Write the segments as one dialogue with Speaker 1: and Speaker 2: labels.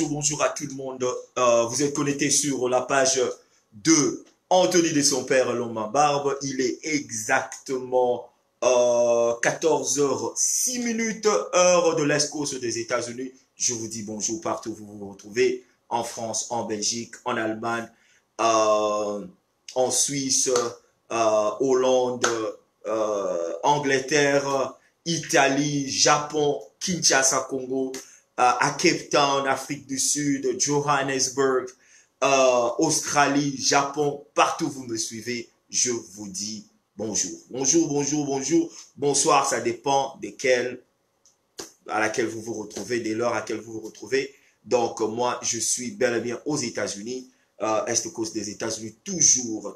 Speaker 1: Bonjour à tout le monde. Vous êtes connectés sur la page de Anthony de son père, l'homme à barbe. Il est exactement 14h06, heure de l'Est Coast des États-Unis. Je vous dis bonjour partout où vous vous retrouvez. En France, en Belgique, en Allemagne, en Suisse, Hollande, Angleterre Italie, Japon, Kinshasa, Congo, à Cape Town, Afrique du Sud, Johannesburg, Australie, Japon, partout où vous me suivez, je vous dis bonjour. Bonjour, bonjour, bonjour, bonsoir, ça dépend à laquelle vous vous retrouvez, dès l'heure à laquelle vous vous retrouvez. Donc, moi, je suis bel et bien aux États-Unis, Est Coast des États-Unis, toujours,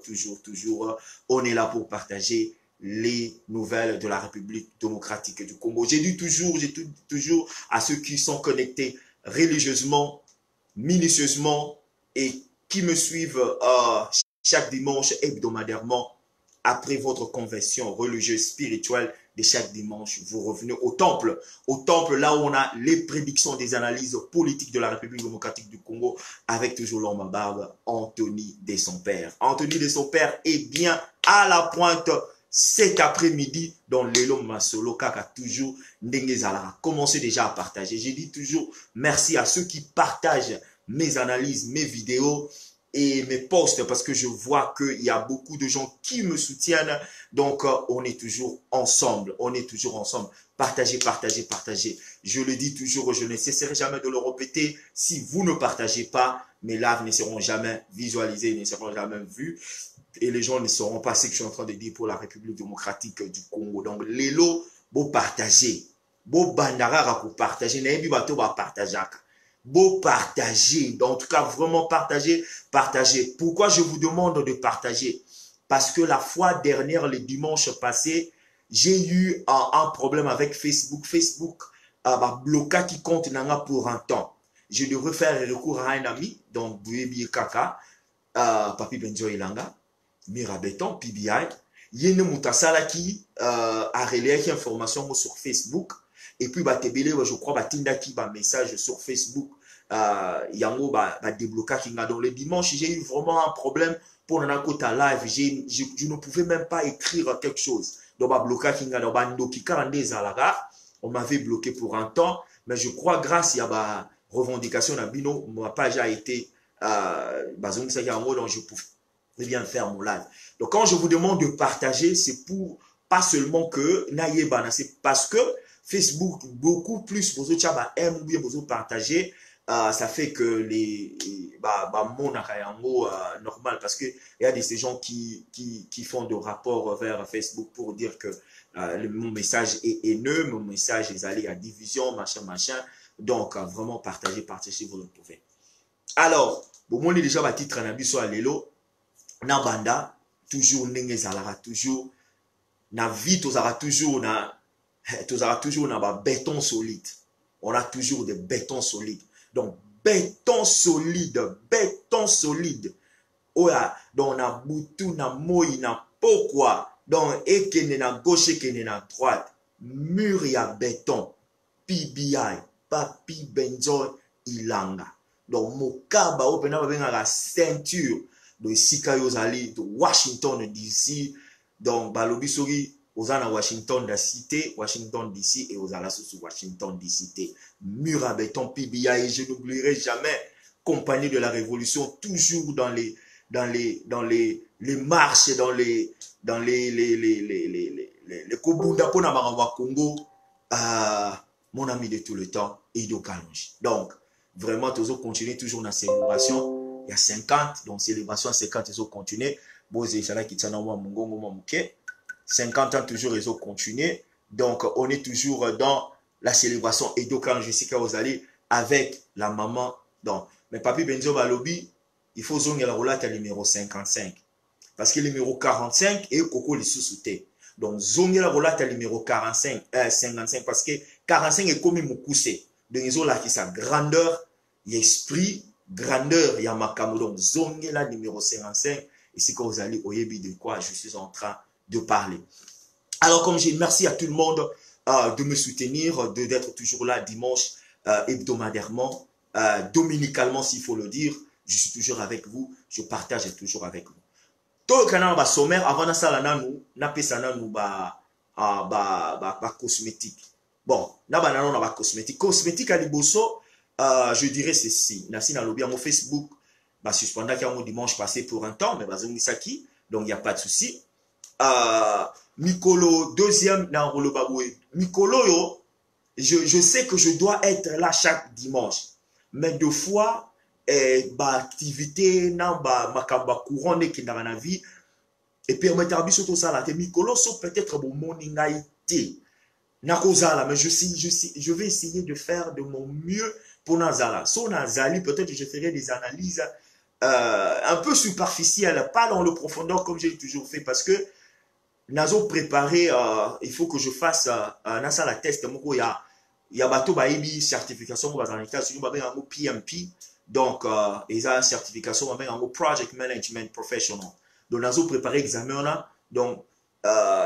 Speaker 1: on est là pour partager les nouvelles de la République démocratique du Congo. J'ai dit toujours à ceux qui sont connectés religieusement, minutieusement et qui me suivent chaque dimanche hebdomadairement après votre conversion religieuse spirituelle de chaque dimanche, vous revenez au temple là où on a les prédictions des analyses politiques de la République démocratique du Congo avec toujours l'homme à barbe, Anthony de son père. Anthony de son père est bien à la pointe cet après-midi dans l'Elo Masolo Kaka toujours Ndengezala. Commencez déjà à partager. J'ai dit toujours merci à ceux qui partagent mes analyses, mes vidéos et mes posts parce que je vois qu'il y a beaucoup de gens qui me soutiennent. Donc, on est toujours ensemble. Partagez, partagez, partagez. Je le dis toujours, je ne cesserai jamais de le répéter. Si vous ne partagez pas, mes lives ne seront jamais visualisés, ne seront jamais vus. Et les gens ne sauront pas ce que je suis en train de dire pour la République démocratique du Congo. Donc, l'élo, vous partagez. Vous bandara pour partager. N'ayez pas partager. Beau partager, en tout cas vraiment partager. Pourquoi je vous demande de partager? Parce que la fois dernière, le dimanche passé, j'ai eu un problème avec Facebook. Facebook a bloqué qui compte nanga pour un temps. Je devrais faire recours à un ami, donc Bouyebi Kaka, Papi Benjo Ilanga, Mirabeton, PBI. Yene Moutasala qui a relayé information sur Facebook. Et puis, je crois, Tinda qui va message sur Facebook. Yango débloqué Kinga. Donc, le dimanche, j'ai eu vraiment un problème pour Nanakota live. Je ne pouvais même pas écrire quelque chose. Donc, bloqué Kinga. Donc, on m'avait bloqué pour un temps. Mais je crois, grâce à la revendication de Bino, ma page a été donc je pouvais bien faire mon live. Donc, quand je vous demande de partager, c'est pour pas seulement que Nayeba, c'est parce que Facebook, beaucoup plus, vous aiment ou bien vous partager, ça fait que les normal parce que il y a ces gens qui font des rapports vers Facebook pour dire que mon message est haineux, mon message est allé à division, machin. Donc, vraiment partager si vous le pouvez. Alors, bon, on est déjà à titre en abus sur l'élo. Na banda, toujours n'enge zalara, toujours na vie, toujours na béton solide. On a toujours des bétons solides. Donc, béton solide. Oya, donc na butu, na moi, na pourquoi. Donc, ekene na gauche, ekene na droite. Mur ya béton. PBI, Papi Benjo Ilanga. Donc, mokaba, opena babenga la ceinture. De Sikayo Zali, de Washington DC. Donc, balobisori, aux à Washington DC et aux alas sous Washington DC. Mur à béton PBI, et je n'oublierai jamais, compagnie de la révolution, toujours dans les marches, dans les Kobunda Pona Marawa Congo, mon ami de tout le temps, Edo Kalonji. Donc, vraiment, toujours continuer toujours dans la célébration. Il y a 50, donc célébration à 50, ils ont continué. Bon, c'est ça qui tient dans mon Mongo, mon 50 ans, toujours, ils ont continué. Donc, on est toujours dans la célébration Edo Kalonji Sika Ozali avec la maman. Donc, mais Papi Benzo Balobi, il faut zonger la roulette à numéro 55. Parce que le numéro 45 est Coco les sous-soutés. Donc, zonger la roulette à numéro 55 parce que 45 est comme Moukoussé. Donc, ils ont là qui sa grandeur, l'esprit, grandeur, il y a ma camo. Donc, zonger la numéro 55. Et c'est quand vous allez au Yebi de quoi je suis en train de parler. Alors, comme j'ai merci à tout le monde de me soutenir, d'être toujours là dimanche hebdomadairement, dominicalement s'il faut le dire. Je suis toujours avec vous, je partage toujours avec vous. Tout le canal va sommaire avant de ça na pesana nous ba cosmétique. Bon, na banana na ba cosmétique. Cosmétique à liboso, je dirais ceci. Nasi na lobby à mon Facebook, bah suspendant qu'il y a un dimanche passé pour un temps, mais bah zombi saki, donc il y a pas de souci. Mikolo, deuxième, dans le baboué. Mikolo, yo, je sais que je dois être là chaque dimanche. Mais deux fois, activité, ma couronne qui dans la vie, et puis, on m'a dit tout ça là. Mikolo, peut-être mon moningaïté. Nakozala, mais je vais essayer de faire de mon mieux pour Nazala. So Nazali, peut-être que je ferai des analyses un peu superficielles, pas dans le profondeur comme j'ai toujours fait, parce que Nazo préparé, il faut que je fasse Nazala test. Il y a bateau baïbi certification dans les États-Unis, un PMP, donc ils ont certification, un Project Management Professional. Donc Nazo préparé examen là, donc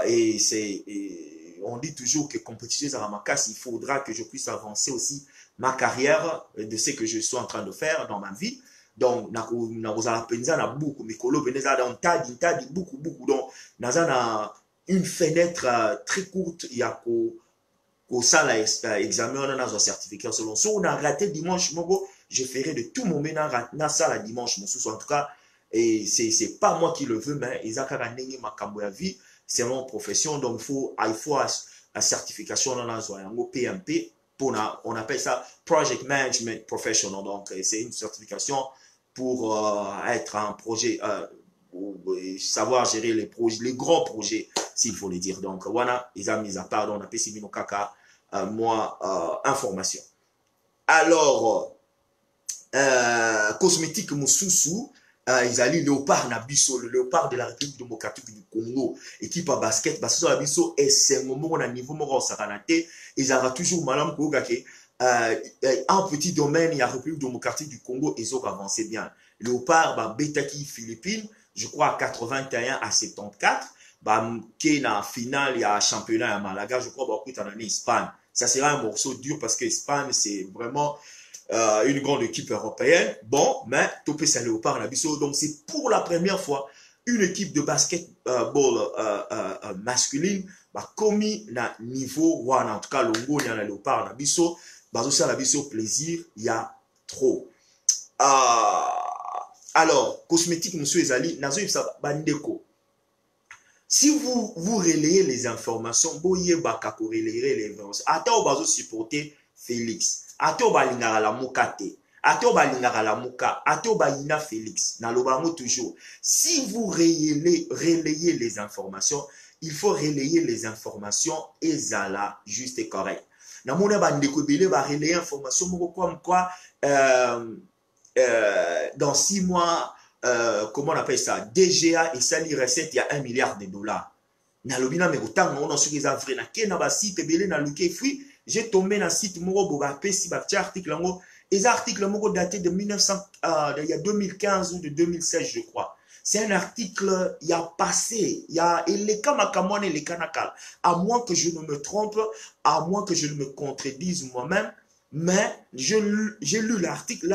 Speaker 1: et c'est on dit toujours que compétition à ma il faudra que je puisse avancer aussi ma carrière de ce que je suis en train de faire dans ma vie. Donc, na beaucoup, Mikolo, beaucoup. Donc, na une fenêtre très courte, il y a qu'au salle examen, on a un certificat selon. Si on a raté dimanche, je ferai de tout mon ménage na salle dimanche, en tout cas, et c'est pas moi qui le veux, mais ils ont ma vie. C'est mon profession, donc il faut la certification dans un PMP, on appelle ça Project Management Professional, donc c'est une certification pour être un projet, savoir gérer les projets, les grands projets, s'il faut les dire. Donc voilà, ils ont mis à part, on appelle Simino Kaka, information. Alors, cosmétique Moussousou, ils allaient léopard Nabiso, le léopard de la République démocratique du Congo, équipe à basket, parce que la Nabiso est c'est un moment on a niveau mort saranate, ils auront toujours madame Kogake, un petit domaine, il y a la République démocratique du Congo, ils ont avancé bien. Léopard, bah, Betaki Philippines, je crois à 81 à 74, bah, qui est en finale, il y a un championnat à Malaga, je crois, bah, en année Espagne. Ça sera un morceau dur parce que Espagne, c'est vraiment une grande équipe européenne. Bon, mais Topé Saint Léopard Nabiso. Donc, c'est pour la première fois une équipe de basketball masculine bah, commis na niveau wana. En tout cas, Longo, il y a Léopard Nabiso. Bazo ça Nabiso, plaisir, il y a trop. Alors, cosmétique, monsieur Ezali, Nazo Ibsa Bandeko. Si vous relayez les informations, vous relayez les informations. Attends, bazo supporter Félix. Ato balingara la mokate. Ato balingara la moka. Ato bayina Félix. Nalobango toujours. Si vous relayez les informations, il faut relayer les informations et zala juste et correct. Namona bandeko bele ba relayer information comme quoi dans 6 mois comment on appelle ça, DGA et sali recette il y a $1 milliard. Nalobina me kotanga on ensuite les avrais na kena ba site belé na luke fui. J'ai tombé dans le site Moro Bogapé, si bah, article Moro, et cet article Moro daté de 1900, il y a 2015 ou de 2016, je crois. C'est un article, il y a passé, il y a, et les Kamakamon et les Kanakal. À moins que je ne me trompe, à moins que je ne me contredise moi-même, mais j'ai lu l'article,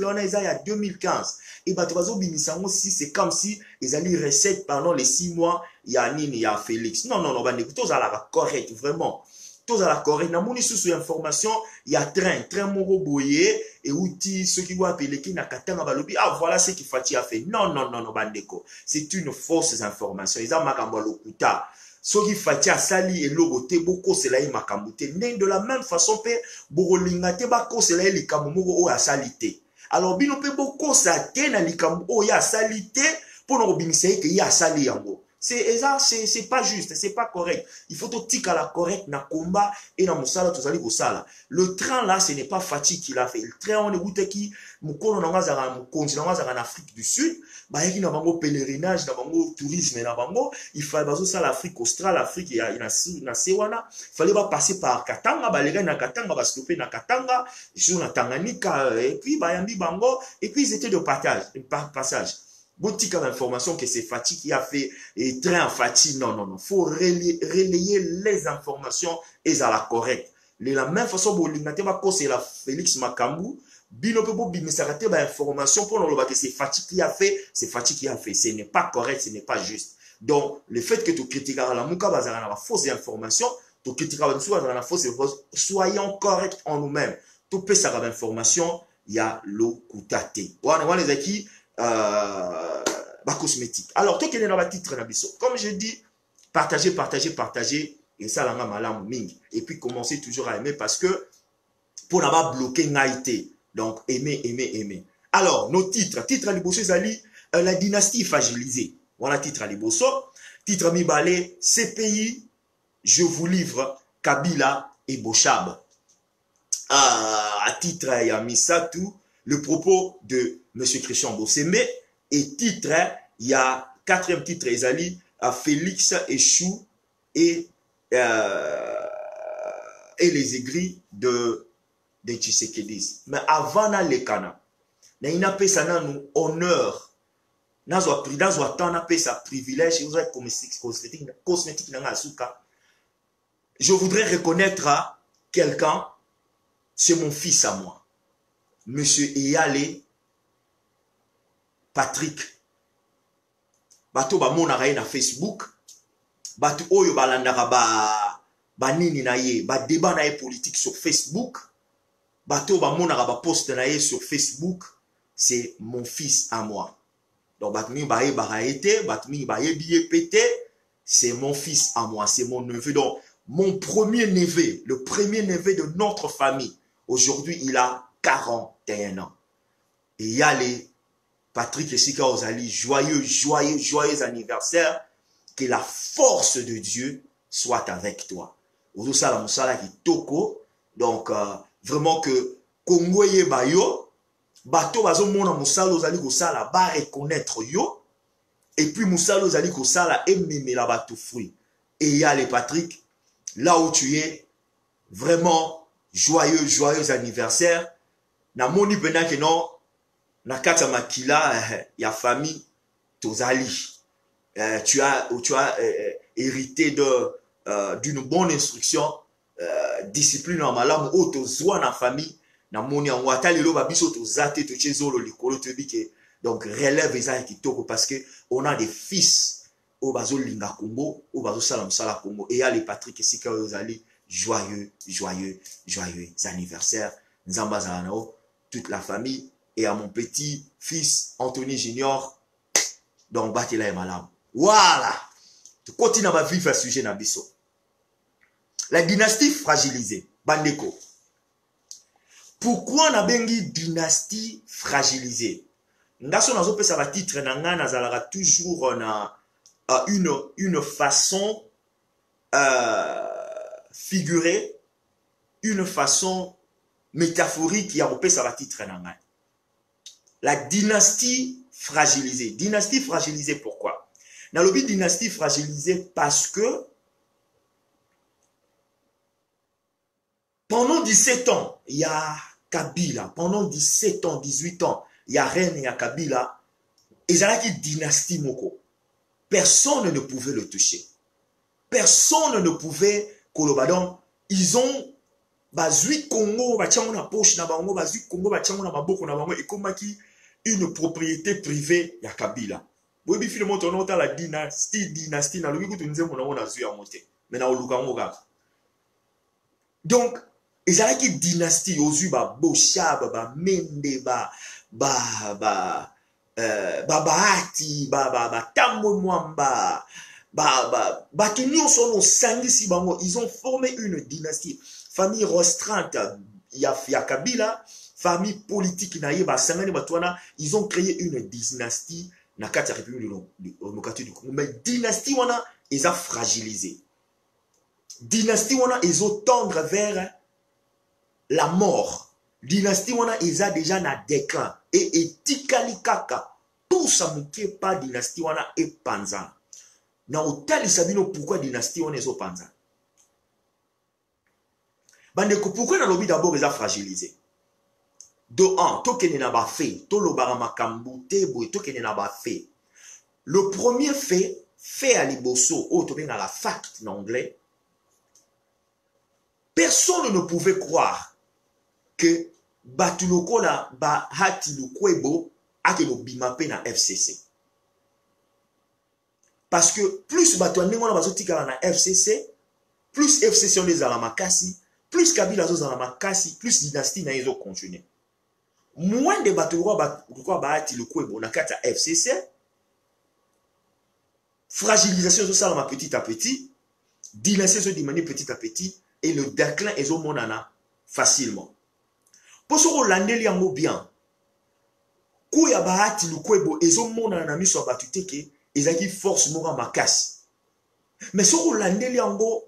Speaker 1: on a il y a 2015. Et bah, tu vas aussi, c'est comme si ils allaient recette pendant les 6 mois, il y a Nini, il y a Félix. Non, bah, écoutez, ça a correct, vraiment. Tous à la Corée, na moni sous information, il y a train moro boyé et outil ceux qui voient appeler qui na katanga balobi ah voilà ce qu'il Fati a fait. Non bandeko. C'est une fausse information. Ils ont makambo lokuta. Ceux qui Fati a sali et logoté boko cela est makamboté. De la même façon pe borolingate bako cela est likambo o a salité. Alors bino pe boko sa te na likambo o ya salité pour nous bingisei que ya sali yango. C'est pas juste, c'est pas correct. Il faut tout tic à la correcte, na combat et na musala tout sali sala. Le train là, ce n'est pas Fati qui l'a fait. Le train on est goûté qui mukono na ngazara mukonzi na ngazara en Afrique du Sud, ba yaki na bango pèlerinage, na bango tourisme na bango, il fallait bazo ça l'Afrique australe, l'Afrique il y a na sewana, il fallait pas passer par Katanga, ba les na Katanga ba stopper na Katanga, sur na Tanganyika et puis ba yambi bango et puis ils étaient de passage. Boutique d'information que c'est Fati qui a fait et train Fati. Non. Faut relayer les informations et à la correcte. De la même façon, c'est la Félix Makambu. Bino pe bo bimisarate ba information pour nous que c'est Fati qui a fait, c'est Fati qui a fait. Ce n'est pas correct, ce n'est pas juste. Donc, le fait que tu critiques la mouka bazara na fausse information, tu critiques la fausse information, soyons corrects en nous-mêmes. Tu peux savoir l'information, il y a l'eau kutate. Voilà les acquis. Cosmétique. Alors, toi qui es dans le titre, comme je dis, Partagez, partagez, partagez. Et ça, là, malam ming. Et puis, commencez toujours à aimer parce que pour n'avoir bloqué Naïté. Donc, aimer, aimer, aimer. Alors, nos titres. Titre à Liboso, Zali, la dynastie fragilisée. Voilà, titre à Liboso. Titre à Mibale, ces pays, je vous livre Kabila et Bochab. À titre à Yamisatou, le propos de M. Christian Bosseme. Et titre, il y a quatrième titre, Ezali, à Félix Échou et les aigris de Tshisekedi. Mais avant na lekana, na ina pesa na nous honneur, na zo temps na pesa privilège, vous êtes cosmétique na asuka. Je voudrais reconnaître à quelqu'un, c'est mon fils à moi, Monsieur Eyale Patrick. Bato ba mona na Facebook, bato oyo balandaka ba nini na ye, ba débat na ye politique sur Facebook. Bato ba mona ba post na ye sur Facebook, c'est mon fils à moi. Donc batmi ba ye baraete, batmi ba ye biye pété, c'est mon fils à moi, c'est mon neveu. Donc mon premier neveu, le premier neveu de notre famille, aujourd'hui il a 41 ans. Et il y a les Patrick Esika Ozali, joyeux anniversaire. Que la force de Dieu soit avec toi. Donc, vraiment que Congo ye bayo, bato bazo mona musala ozali kosala ba reconnaître yo, et puis musala ozali kosala ememela bato fruit. Et il y a les Patrick, là où tu es, vraiment joyeux anniversaire. Na moni pena que non, na kata makila, ya famille tozali. Tu as hérité d'une bonne instruction, discipline en malam, auto zoa na famille, na moni en watali lo babiso to zate to chezolo likolo to bike. Donc relève eza kitoko parce que on a des fils au bazo linga Congo, au bazo salam sala Congo, et il y a les Patrick Esika Ozali, joyeux anniversaire, Nzamba Zanao, toute la famille, et à mon petit fils Anthony Junior, donc Batila et Malam. Voilà. Tu continues à vivre un sujet Nabiso. La dynastie fragilisée. Bandeko. Pourquoi on a bengi dynastie fragilisée? Ndaso nazo pesa ba titre nanga nazalara toujours na une façon figurée, une façon métaphorique qui a repesa ba titre nanga. La dynastie fragilisée. Dynastie fragilisée pourquoi? Dans le but dynastie fragilisée parce que pendant 17 ans, il y a Kabila. Pendant 17 ans, 18 ans, il y a Reine et il y a Kabila. Ils ont une dynastie moko. Personne ne pouvait le toucher. Personne ne pouvait kolobadon. Ils ont bazui Congo, batiango na poche na bango, bazui Congo, batiango na maboko na bango, et comme une propriété privée, il y a Kabila. Oui, puis finalement, on a la dynastie, dans le but, on a vu à monter. Mais dans le Lugangoga. Donc, ils ont une dynastie, aux yeux, Bochab, Mende, Bahati, Tambo Mwamba, ils ont formé une dynastie. Famille restreinte, il y a Kabila, famille politique, ils ont créé une dynastie. Na kati ya République démocratique du Congo. Mais dynastie wana ils ont fragilisé. Dynastie wana ils ont tendre vers la mort. Dynastie wana ils ont déjà na déclin. Et etikali kaka tout ça mouké pas dynastie wana et panza. Na otali sabino pourquoi dynastie wana ils ont panza. Bandeko pourquoi na lobby d'abord ils ont fragilisé. De un, tokene na ba fait, tolo baramakambu tebo tokene na ba fait. Le premier fait à Liboso, autobé à la fact en anglais, personne ne pouvait croire que Batuloko la ba hati lukwebo ake no bimape na FCC. Parce que plus Batuane on a bazotika na FCC, plus FCC on les a la makasi, plus Kabila zo za la makasi, plus dynastie na izo continuer. Moins de Batuloko ba hati lukwebo na kata FCC, fragilisation de ça petit à petit, dynastie se diminue petit à petit, et le déclin est au monde facilement. Pour ce Hollandais yango bien, kuya bahati lukwebo ezo mona na miso batuteke ezaki force mora makasi. Mais ce Hollandais yango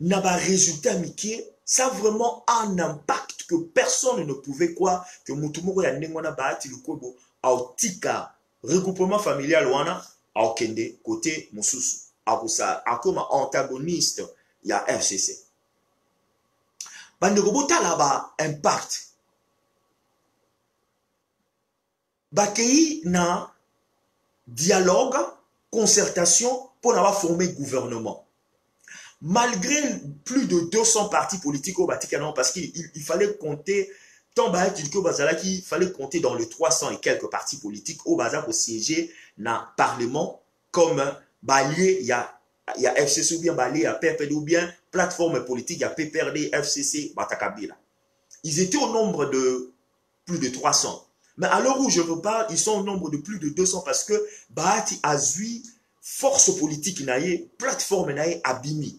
Speaker 1: n'a pas résultat miké, ça a vraiment un impact que personne ne pouvait croire que mutumoko ya nengona bahati lukwebo autika regroupement familial wana aukende côté mususu akusa akoma antagoniste ya FCC. Bandeko botala ba impact bakei na dialogue, concertation pour avoir formé gouvernement. Malgré plus de 200 partis politiques au Vatican, parce qu'il fallait compter, il fallait compter dans les 300 et quelques partis politiques au Bazar pour siéger dans le Parlement, comme Balié, il y a FCC ou bien Balié, il y a PPD ou bien plateforme politique, il y a PPRD, FCC, Batakabila. Ils étaient au nombre de plus de 300. Mais à l'heure où je vous parle, ils sont au nombre de plus de 200 parce que Bahati Azui, force politique naïe, plateforme naïe abimi.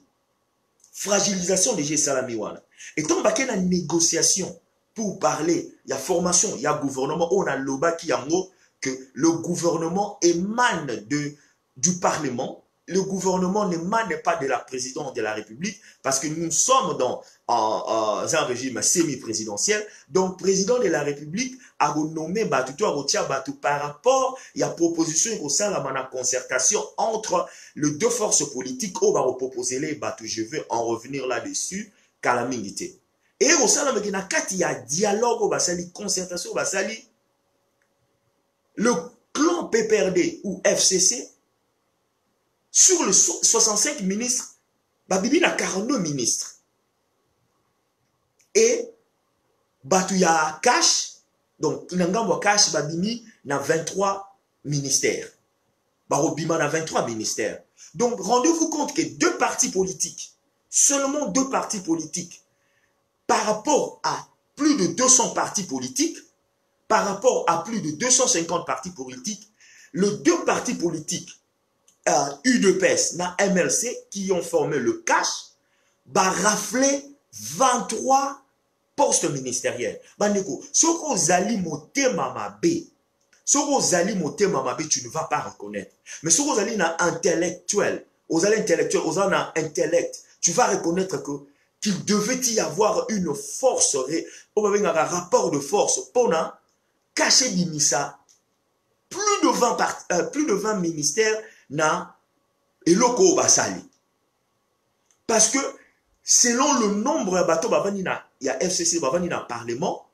Speaker 1: Fragilisation des Salamiwana. Et tant qu'il y a une négociation pour parler, il y a formation, il y a gouvernement, on a l'oba qui a que le gouvernement émane du Parlement. Le gouvernement n'émane pas de la présidence de la République parce que nous sommes dans un régime semi-présidentiel. Donc, président de la République a nommé Batuto par rapport à la proposition et la concertation entre les deux forces politiques. On va proposer les Batu. Je vais en revenir là-dessus. Calamité. Et au sein de la il y a dialogue, au basali, concertation, au basali. Le clan PPRD ou FCC, sur les 65 ministres, Babibi n'a 42 ministres. Et Batouya Cash, donc Inangambo Cash, Babimi n'a 23 ministères. Barobima n'a 23 ministères. Donc rendez-vous compte que deux partis politiques, seulement deux partis politiques, par rapport à plus de 200 partis politiques, par rapport à plus de 250 partis politiques, les deux partis politiques, UDPS, na MLC, qui ont formé le cash, va rafler 23 postes ministériels. Bandeko, ce que vous allez monter mamabé, ce que vous allez monter mamabé, tu ne vas pas reconnaître. Mais ce que vous allez na intellectuel, vous allez intellectuel, vous allez na intellect, tu vas reconnaître que qu'il devait y avoir une force, un rapport de force pour cacher Bimisa, plus de 20 ministères na eloko basali. Parce que selon le nombre de bateaux il y a FCC bavani na parlement,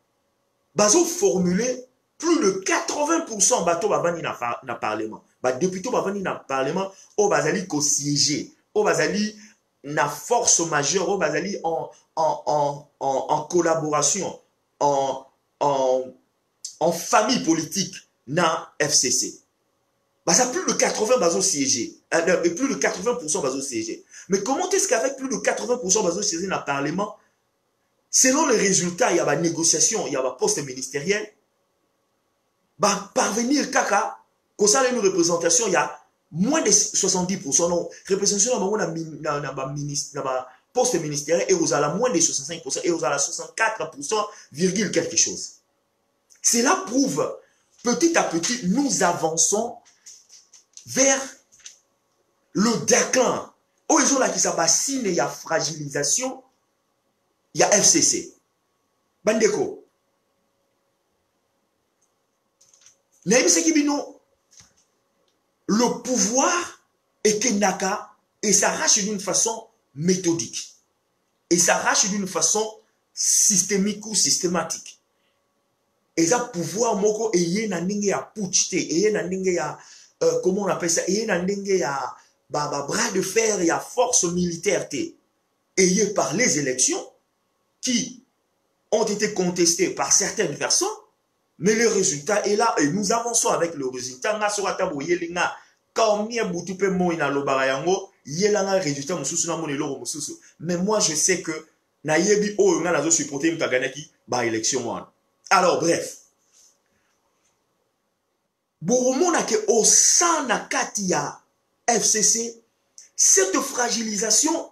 Speaker 1: bazo formulé plus de 80% bateaux bavani na parlement. Ba députés bavani na parlement au bazali ko siéger, au bazali na force majeure, au bazali en collaboration, en famille politique na FCC. Bah, ça plus de 80 bateaux siégés, plus de 80% bateaux siégés. Mais comment est-ce qu'avec plus de 80% bateaux siégés dans le Parlement, selon les résultats, il y a une négociation, il y a un poste ministériel, bah, parvenir kaka, qu'on ça une représentation, il y a moins de 70%, non, représentation dans un poste ministériel, et vous avez moins de 65%, et vous avez 64%, virgule quelque chose. Cela prouve, petit à petit, nous avançons vers le déclin. Où ils ont là qui s'abassine, il y a fragilisation, il y a FCC. Bandeko. Le pouvoir est kenaka et s'arrache d'une façon méthodique. Et s'arrache d'une façon systémique ou systématique. Et ça pouvoir moko eye na ndenge ya putsch te, eye na ndenge ya comment on appelle ça, eye na ndenge ya bras de fer, ya force militaire te, eye par les élections qui ont été contestées par certaines personnes, mais le résultat est là et nous avançons avec le résultat. Nga sorata bo yelinga combien boutu pe mo ina lobara yango yelanga résultat mususu na mon eloro mususu. Mais moi je sais que na yebi o nga nazo supporter mutaganaki ba élection wana. Alors bref, Boromona ke au sein na kati ya FCC, cette fragilisation,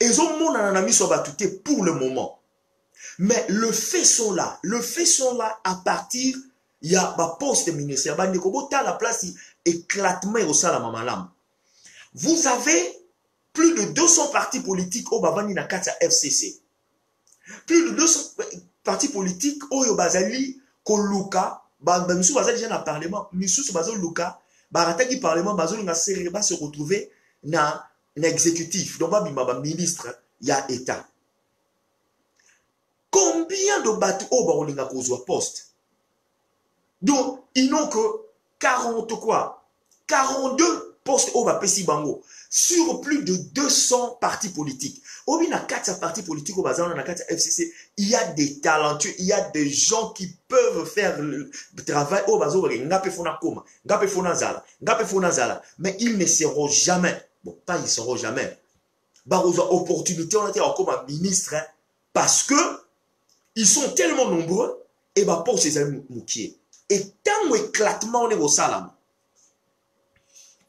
Speaker 1: ils ont mon ami sur batouté pour le moment. Mais le fait sont là. Le fait sont là à partir, il y a un poste ministère. La place, éclatement au salam malam. Vous avez plus de 200 partis politiques au Bavani na Katia FCC. Plus de 200 partis politiques au Bazali, Koluka, Misou Bazali déjà dans le Parlement, Misou Bazali Luka, Barataki Parlement, Bazali na Sereba se retrouver dans l'exécutif. Donc, Babima, ministre, il y a État. Combien de bateaux au Barolinga Kozwa poste? Donc, ils n'ont que 42 postes au Bapesi Bango sur plus de 200 partis politiques. Au Bina 4 partis politiques au Bazan, dans 4 FCC, il y a des talentueux, il y a des gens qui peuvent faire le travail au Bazan, mais ils ne seront jamais, bon, pas ils seront jamais, Barozo opportunité, on a été comme un ministre, hein, parce que ils sont tellement nombreux, et bah pour ces amis moukier. Et tant éclatement on est au salam.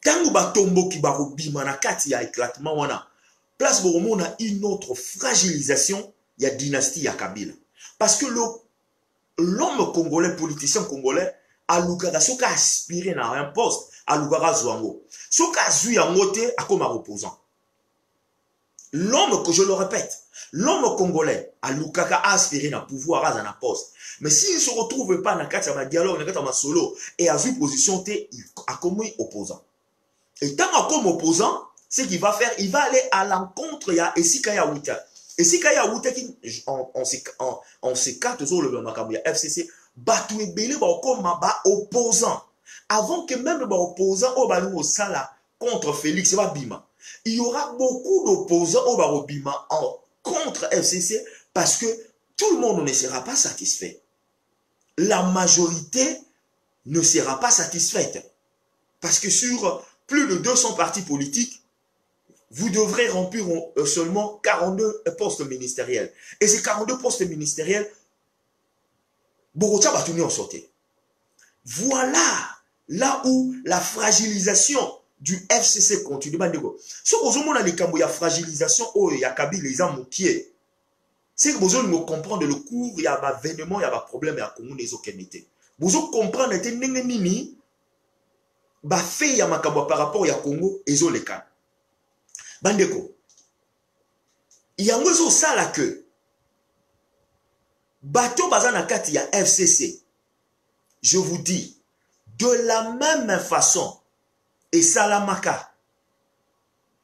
Speaker 1: Tant que tombo qui va bima na kati ya éclatement on a place pour on a une autre fragilisation il y a dynastie ya Kabila. Parce que l'homme congolais, politicien congolais, a l'oukara soka aspiré na un poste, a l'oukara zwango. Soka zui a moté à comme un opposant. L'homme, que je le répète, l'homme congolais a l'oukaka aspiré na pouvoir à un poste. Mais s'il ne se retrouve pas dans le dialogue, dans le solo, et a vu position, il a comme opposant. Et tant comme opposant, ce qu'il va faire, il va aller à l'encontre, il y a Esika Wouta. Esika Wouta, on s'écarte sur le FCC, Batou et Belé, comme opposant. Avant que même les opposants au Sala contre Félix Bima, il y aura beaucoup d'opposants au Bima contre FCC parce que tout le monde ne sera pas satisfait. La majorité ne sera pas satisfaite. Parce que sur plus de 200 partis politiques, vous devrez remplir seulement 42 postes ministériels. Et ces 42 postes ministériels, Borocha Batouni en sortait. Voilà là où la fragilisation du FCC continue. Ce que vous avez dit, la fragilisation, il y a Kabila, les gens moukiés. C'est que vous avez comprendre le cours, il y a un événement, il y a un problème, il y a un commun des okenités. Vous avez comprendre que nini ba fait ya makabo par rapport ya Congo ezo leka. Bandeko. Yango zo sala que bateau bazana kati ya FCC. Je vous dis de la même façon et Salamaka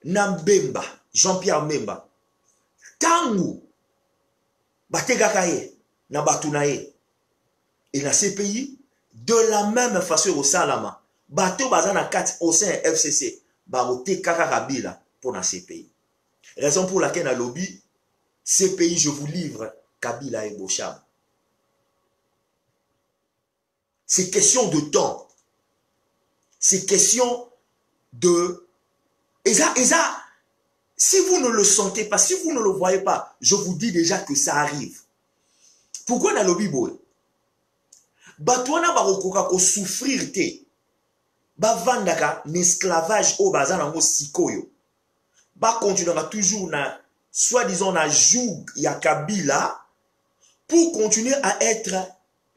Speaker 1: Nambemba Jean-Pierre Memba tangu bategakaye na batunaye et na CPI de la même façon au Salama bateau bazana kati au sein FCC barote kaka Kabila pour na CPI. Raison pour laquelle na lobby CPI je vous livre Kabila et Bocham. C'est question de temps. C'est question de... Et ça, si vous ne le sentez pas, si vous ne le voyez pas, je vous dis déjà que ça arrive. Pourquoi na lobby boy? Batouana barokoka ko souffrir te. Ba vandaka l'esclavage au bazan nango sikoyo. Ba continuera toujours na soi-disant na joug ya Kabila pour continuer à être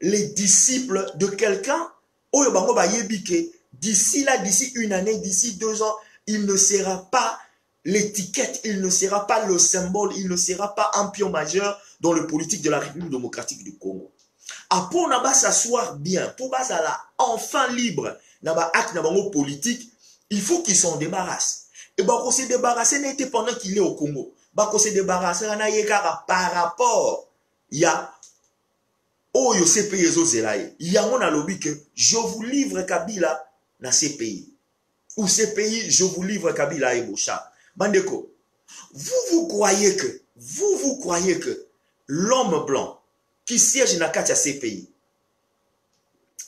Speaker 1: les disciples de quelqu'un. Oyo bango ba yebike d'ici là, d'ici une année, d'ici 2 ans, il ne sera pas l'étiquette, il ne sera pas le symbole, il ne sera pas un pion majeur dans le politique de la République démocratique du Congo. Pour n'a s'asseoir bien, pour la enfin libre, n'a pas acte n'a pas politique, il faut qu'ils s'en débarrassent. Et bah qu'on se débarrasser n'était pendant qu'il est au Congo. Bah qu'on se débarrasser par rapport, il y a oh yo CPI ezo zelaye. Il y a mon lobby que je vous livre Kabila na CPI. Ou CPI, je vous livre Kabila et Bocha. Bandeko, vous croyez que l'homme blanc qui siège dans la Katia CPI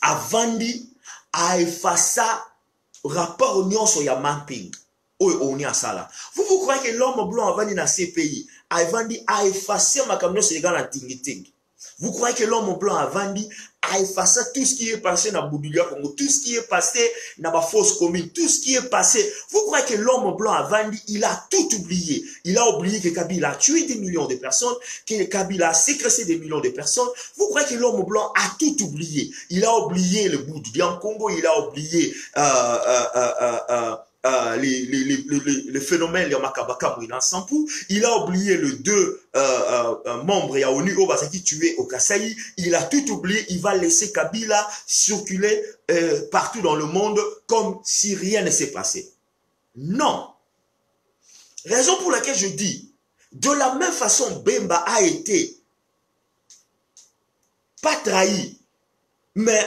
Speaker 1: a vendu, a effacé rapport union sur ya mapping. On y a ça là. Vous croyez que l'homme blanc a vendu dans la CPI, a vendu, a effacé ma camion sur les gars dans Tingiting. Vous croyez que l'homme blanc a vendu, a effacé tout ce qui est passé dans Boudilia Congo, tout ce qui est passé dans la fausse commune, tout ce qui est passé. Vous croyez que l'homme blanc a vendu, il a tout oublié. Il a oublié que Kabila a tué des millions de personnes, que Kabila a séquestré des millions de personnes. Vous croyez que l'homme blanc a tout oublié. Il a oublié le Boudilia Congo, il a oublié les phénomènes de Makabaka Mouina Sampou. Il a oublié les deux membres à ONU qui tué au Kasaï. Il a tout oublié. Il va laisser Kabila circuler partout dans le monde comme si rien ne s'est passé. Non. Raison pour laquelle je dis, de la même façon, Bemba a été pas trahi, mais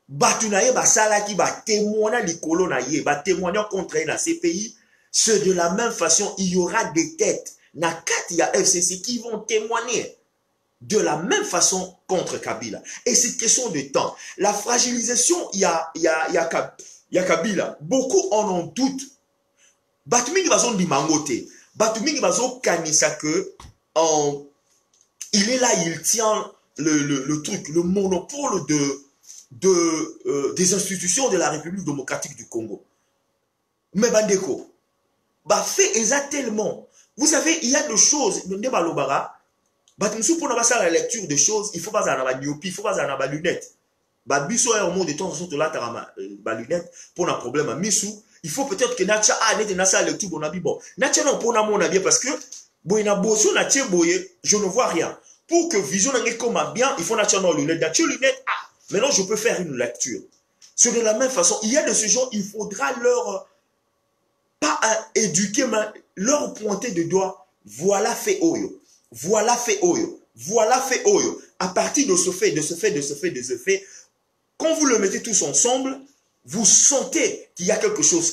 Speaker 1: Batunaye basala qui va témoigner likolo na ye, va témoigner contre la CPI, c'est de la même façon, il y aura des têtes na Katia FCC qui vont témoigner de la même façon contre Kabila. Et c'est question de temps. La fragilisation, il y a Kabila. Beaucoup en ont doute. Batuming bazon di mangote. Batuming bazon kanisa que il est là, il tient le truc, le monopole des institutions de la République démocratique du Congo. Mais Bandeko, bah fait exactement. Vous savez, il y a des choses, pour la lecture des choses, il faut pas avoir la myopie, il faut pas avoir la lunette. Bah biso est au monde de temps en temps là, la lunette pour un problème à Missou. Il faut peut-être que Nacha net na lecture bon abi bon. Nacha non pour na mon avis parce que boyna bosso na tie boye, je ne vois rien. Pour que vision n'ait comme bien, il faut Nacha non lunette, Nacha lunette. Ah, maintenant je peux faire une lecture. C'est de la même façon, il y a de ce genre, il faudra leur pas éduquer, mais leur pointer de doigt. Voilà fait Oyo. Voilà fait Oyo. Voilà fait Oyo. À partir de ce fait, quand vous le mettez tous ensemble, vous sentez qu'il y a quelque chose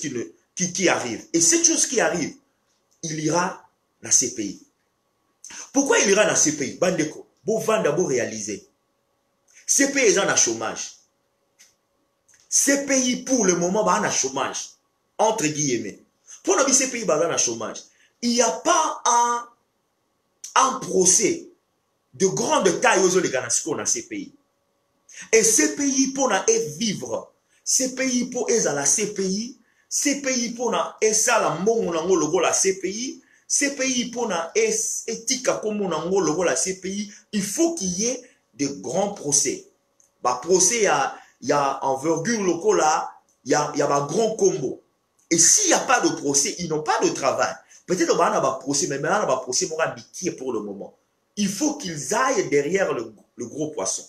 Speaker 1: qui arrive. Et cette chose qui arrive, il ira dans ces pays. Pourquoi il ira dans ces pays? Bandeko, vous va d'abord réaliser. Ces pays sont en chômage. Ces pays, pour le moment, sont en chômage. Entre guillemets. Pour nous, ces pays sont en chômage. Il n'y a pas un procès de grande taille aux Ganasco dans ces pays. Et ces pays pour vivre, ces pays pour à la CPI, ces pays pour ça la mongo la CPI, ces pays pour éthique comme la CPI, il faut qu'il y ait de grands procès. Bah procès il y a envergure locale là, il y a un grand combo. Et s'il n'y a pas de procès, ils n'ont pas de travail. Peut-être qu'on va avoir un procès, mais maintenant on va un procès pour le moment. Il faut qu'ils aillent derrière le gros poisson.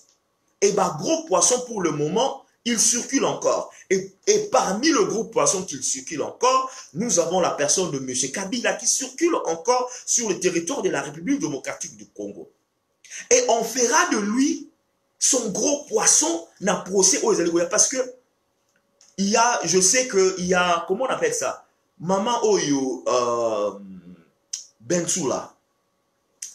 Speaker 1: Et ben gros poisson pour le moment, il circule encore. Et parmi le gros poisson qui circule encore, nous avons la personne de M. Kabila qui circule encore sur le territoire de la République démocratique du Congo. Et on fera de lui son gros poisson dans le procès aux Algériens. Parce que il y a, je sais qu'il y a, comment on appelle ça? Maman Oyo Bensoula.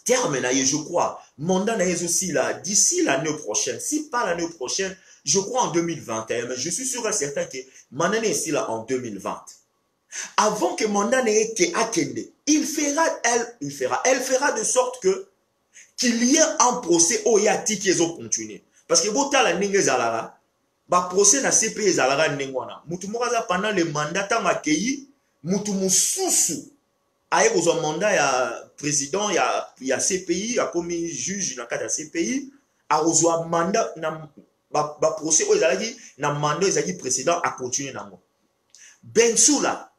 Speaker 1: Terme, je crois. Mandat aussi là, d'ici l'année prochaine. Si pas l'année prochaine, je crois en 2021. Mais je suis sûr et certain que mandat ici là en 2020. Avant que mandat n'ait été Akende, elle fera de sorte que qu'il y ait un procès au Yati qui est continué. Parce que vous la ningue zalara, ba procès na CPI zalara ningwana. Mutu mokaza pendant le mandat tant accueilli, mutu mususu. Aye un mandat ya président ya CPI a commis juge dans cadre de CPI a reçu un mandat na ba procès o ezalaki na mandat ezalaki précédent a continuer nango. Bensoula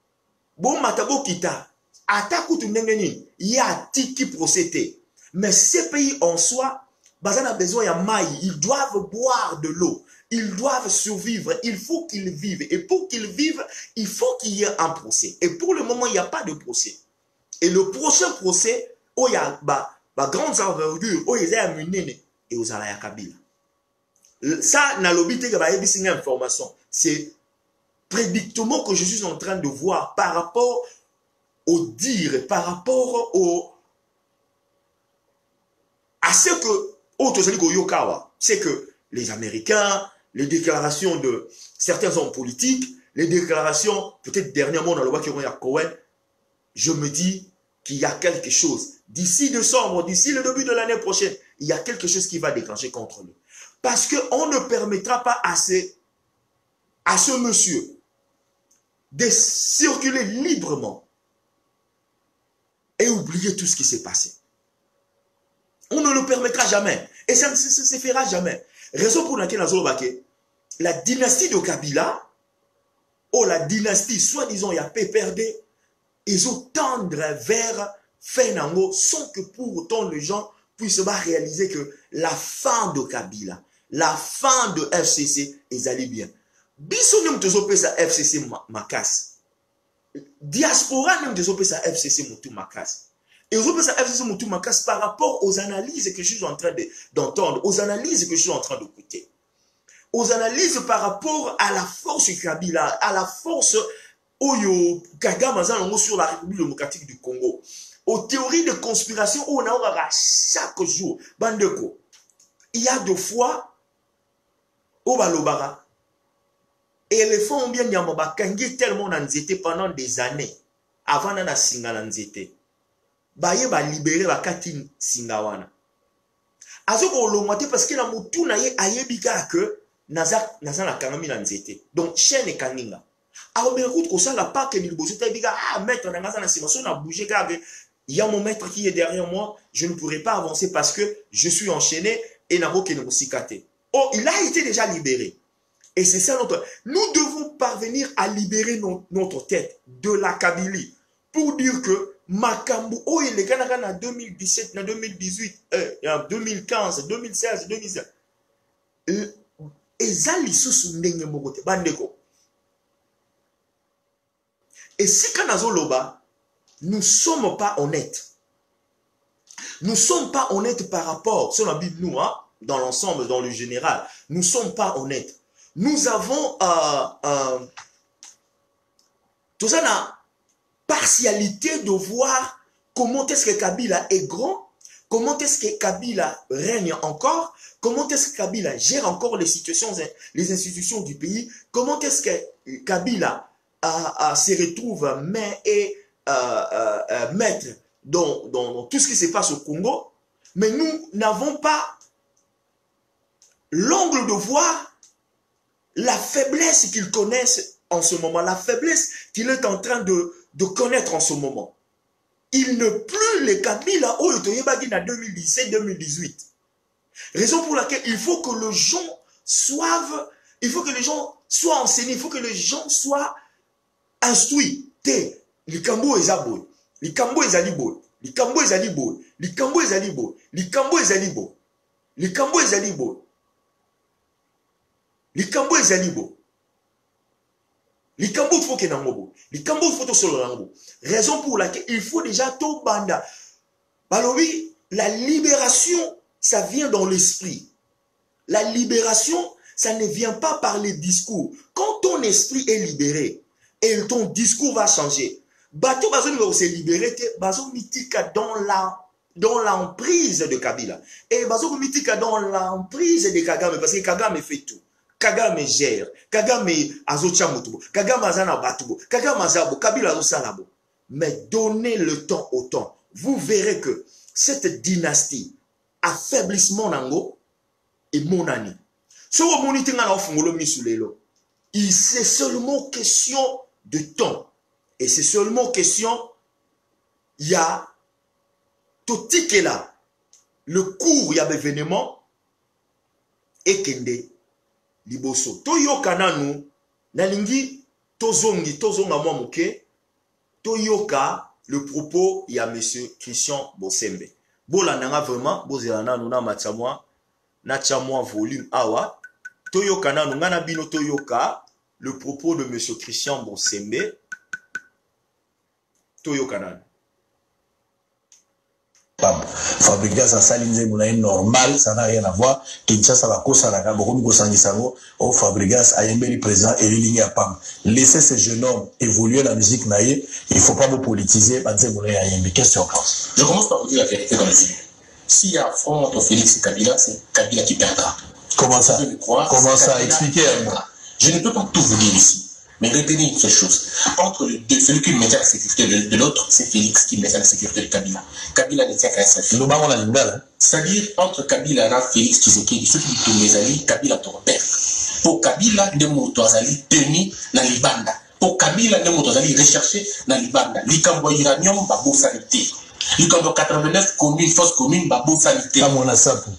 Speaker 1: bon matabo kita ata kutu ndenge nini ya tiki procédé. Mais ces pays en soi, bazana besoin ya maï, ils doivent boire de l'eau, ils doivent survivre, il faut qu'ils vivent. Et pour qu'ils vivent, il faut qu'il y ait un procès. Et pour le moment, il n'y a pas de procès. Et le prochain procès, il y a grande envergure, il y a Munene et aux Alaya Kabila. Ça, n'a l'obité que une information. C'est prédictement que je suis en train de voir par rapport au dire, par rapport à ce que c'est que les Américains, les déclarations de certains hommes politiques, les déclarations, peut-être dernièrement dans le Wakirou Cohen, je me dis qu'il y a quelque chose. D'ici décembre, d'ici le début de l'année prochaine, il y a quelque chose qui va déclencher contre lui. Parce qu'on ne permettra pas à ce monsieur de circuler librement et oublier tout ce qui s'est passé. On ne le permettra jamais. Et ça ne se fera jamais. Raison pour laquelle la dynastie de Kabila, ou la dynastie, soi-disant, il y a PPRD, ils ont tendre vers Fenango sans que pour autant les gens puissent pas réaliser que la fin de Kabila, la fin de FCC, ils allaient bien. Biso nem tozope sa FCC makas. Diaspora nem tozope sa FCC mutu makas. Et aujourd'hui, ça FCC mutu makas par rapport aux analyses que je suis en train d'entendre, aux analyses que je suis en train d'écouter. Aux analyses par rapport à la force Kabila, à la force Oyo Kagame sur la République démocratique du Congo, aux théories de conspiration où on a chaque jour, Bandeko, il y a deux fois au Balobara, et les fonds bien Yamaba Kangi tellement n'anzété pendant des années avant na singa n'anzété. Baye ba libéré ba katin singawana. Azoko lomate parce que la mutu na ye ayebika que naza na kangami n'anzété. Donc chaîne et kaninga. Alors bien écoute que ça la pas que ni bosso tabiga maître na ngaza na singa so na bouger car il y a mon maître qui est derrière moi, je ne pourrai pas avancer parce que je suis enchaîné et n'a aucun musikate. Oh, il a été déjà libéré. Et c'est ça notre... Nous devons parvenir à libérer notre tête de la Kabylie pour dire que Makambu, oh, il est en 2017, en 2018, en 2015, 2016, 2017. Et si Kanazoloba, nous ne sommes pas honnêtes. Nous ne sommes pas honnêtes par rapport, sur la Bible, nous, hein, dans l'ensemble, dans le général, nous ne sommes pas honnêtes. Nous avons tout ça la partialité de voir comment est-ce que Kabila est grand, comment est-ce que Kabila règne encore, comment est-ce que Kabila gère encore les situations, les institutions du pays, comment est-ce que Kabila se retrouve main et maître dans tout ce qui se passe au Congo, mais nous n'avons pas l'angle de voir la faiblesse qu'ils connaissent en ce moment, la faiblesse qu'il est en train de connaître en ce moment. Il ne plus les Kabila au Yotoyebagi en 2017-2018. Raison pour laquelle il faut que les gens soient enseignés, il faut que les gens soient instruits. Les Kambo et Zabou, les Kambo et Zalibo, les Kambo et Zalibo, les Kambo et Zalibo, les Kambo et Zalibo, les Kambo et Zalibo. Les Kambo et Zalibo. Les Kambo faut qu'il y ait un mot. Les Kambo faut solo un mot. Raison pour laquelle il faut déjà tout banda. Balobi, la libération, ça vient dans l'esprit. La libération, ça ne vient pas par les discours. Quand ton esprit est libéré, et ton discours va changer. Bateau Bazoum va se libérer, Bazoum Mitika dans l'emprise de Kabila. Et Bazoum Mitika dans l'emprise de Kagame, parce que Kagame fait tout. Kagame gère, Kagame azotia mutubo, Kagame azana batubo, Kagame azabo, Kabila azosalabo. Mais donnez le temps au temps. Vous verrez que cette dynastie, affaiblissement nango, et mon année. Ce que vous dites, c'est seulement question de temps. Et c'est seulement question, il y a tout ticket là, le cours, il y a l'événement, et kende. Liboso. Toyo kananu, nalingi, tozonga mwa muke, toyoka, le propos, il y a monsieur Christian Bosembe. Bola nanga vraiment, bozela nuna machamwa, nachamwa volume awa, toyoka nanu, ngana bino toyoka, le propos de monsieur Christian Bosembe, toyoka nanu.
Speaker 2: Fabriquer ça salinze normal, ça n'a rien à voir. Kinshasa va kosa la beaucoup de sangisango au Fabrigas ayembeli présent et ligne à pam. Laissez ces jeunes hommes évoluer la musique naïe, il faut pas vous politiser. Qu'est-ce que tu en penses?
Speaker 3: Je commence par vous dire la vérité dans les yeux. S'il y a affront entre Félix et Kabila, c'est Kabila qui perdra.
Speaker 2: Comment ça? Comment ça? Expliquez.
Speaker 3: Je ne peux pas tout vous dire ici. Mais retenez une seule chose. Entre les deux, celui qui mettait la sécurité de l'autre, c'est Félix qui mettait la sécurité de Kabila. Kabila ne tient qu'à sa fille. C'est-à-dire, entre Kabila et Félix Tshisekedi, ceux qui tournent les alliés, Kabila te repère. Pour Kabila, des mots d'Azali tenus dans les bandes. Pour Kabila, des mots d'Azali recherchés dans les bandes. L'Ikambo uranium, babo sanité. L'Ikambo 89 communes, fausse commune, babo sanité.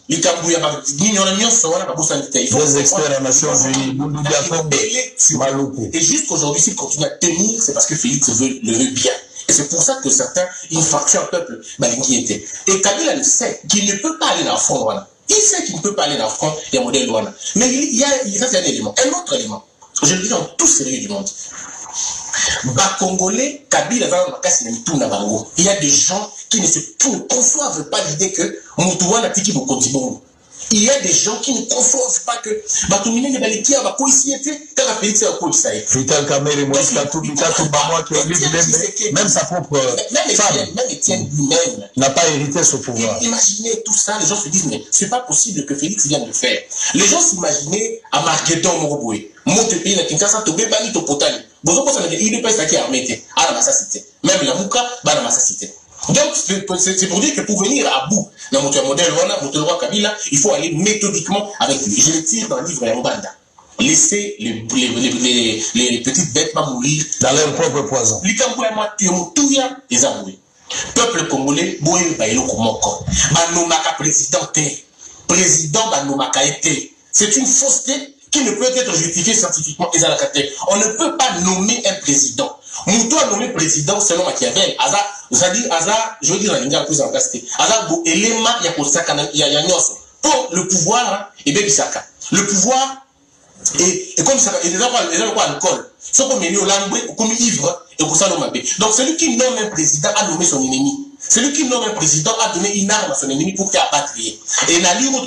Speaker 3: L'Ikambo uranium, babo sanité. Il faut
Speaker 2: des experts en Nations Unies,
Speaker 3: et jusqu'aujourd'hui, s'il continue à tenir, c'est parce que Félix le veut bien. Et c'est pour ça que certains, une fraction du peuple, qui était. Et Kabila le sait qu'il ne peut pas aller dans le front, voilà. Il sait qu'il ne peut pas aller dans le front des modèles douane. Mais il reste un élément, un autre élément. Je le dis dans tout sérieux du monde. Congolais, Kabila va dans il y a des gens qui ne conçoivent pas l'idée que Moutouana tiki Bokotibongo. Il y a des gens qui ne conçoivent pas que Batumine ne baliki a coïncidé quand la Félix a coïncidé.
Speaker 2: Vital Kamere, Moïse Katumbi, même sa propre femme,
Speaker 3: même Étienne lui-même
Speaker 2: n'a pas hérité ce pouvoir.
Speaker 3: Imaginez tout ça, les gens se disent, mais c'est pas possible que Félix vienne de faire. Les gens s'imaginaient à Marguerite Moroboué, monte pays, la Kinshasa, Tobé, Bani, Topotani. Il ne peut pas être armé, à la Massa-Cité. Même la Mouka, à la Massa-Cité. Donc, c'est pour dire que pour venir à bout dans notre modèle roi Kabila, il faut aller méthodiquement avec lui. Je le tire dans le livre Mbanda. Laissez les petites bêtes pas mourir
Speaker 2: dans leur propre poison.
Speaker 3: Peuple congolais, boye bailo komoko. Banomaka président banomaka été. C'est une fausseté qui ne peut être justifiée scientifiquement. On ne peut pas nommer un président. Moutou a nommé président selon Machiavel. Je veux dire en lingua plus en place. Elema Yakosaka pour le pouvoir et Bebisaka. Le pouvoir et comme ça, il y a quoi alcool. Ce qu'on met au langue, comme ivre et comme ça l'homme. Donc celui qui nomme un président a nommé son ennemi. Celui qui nomme un président a donné une arme à son ennemi pour qu'il abatte. Et Naliro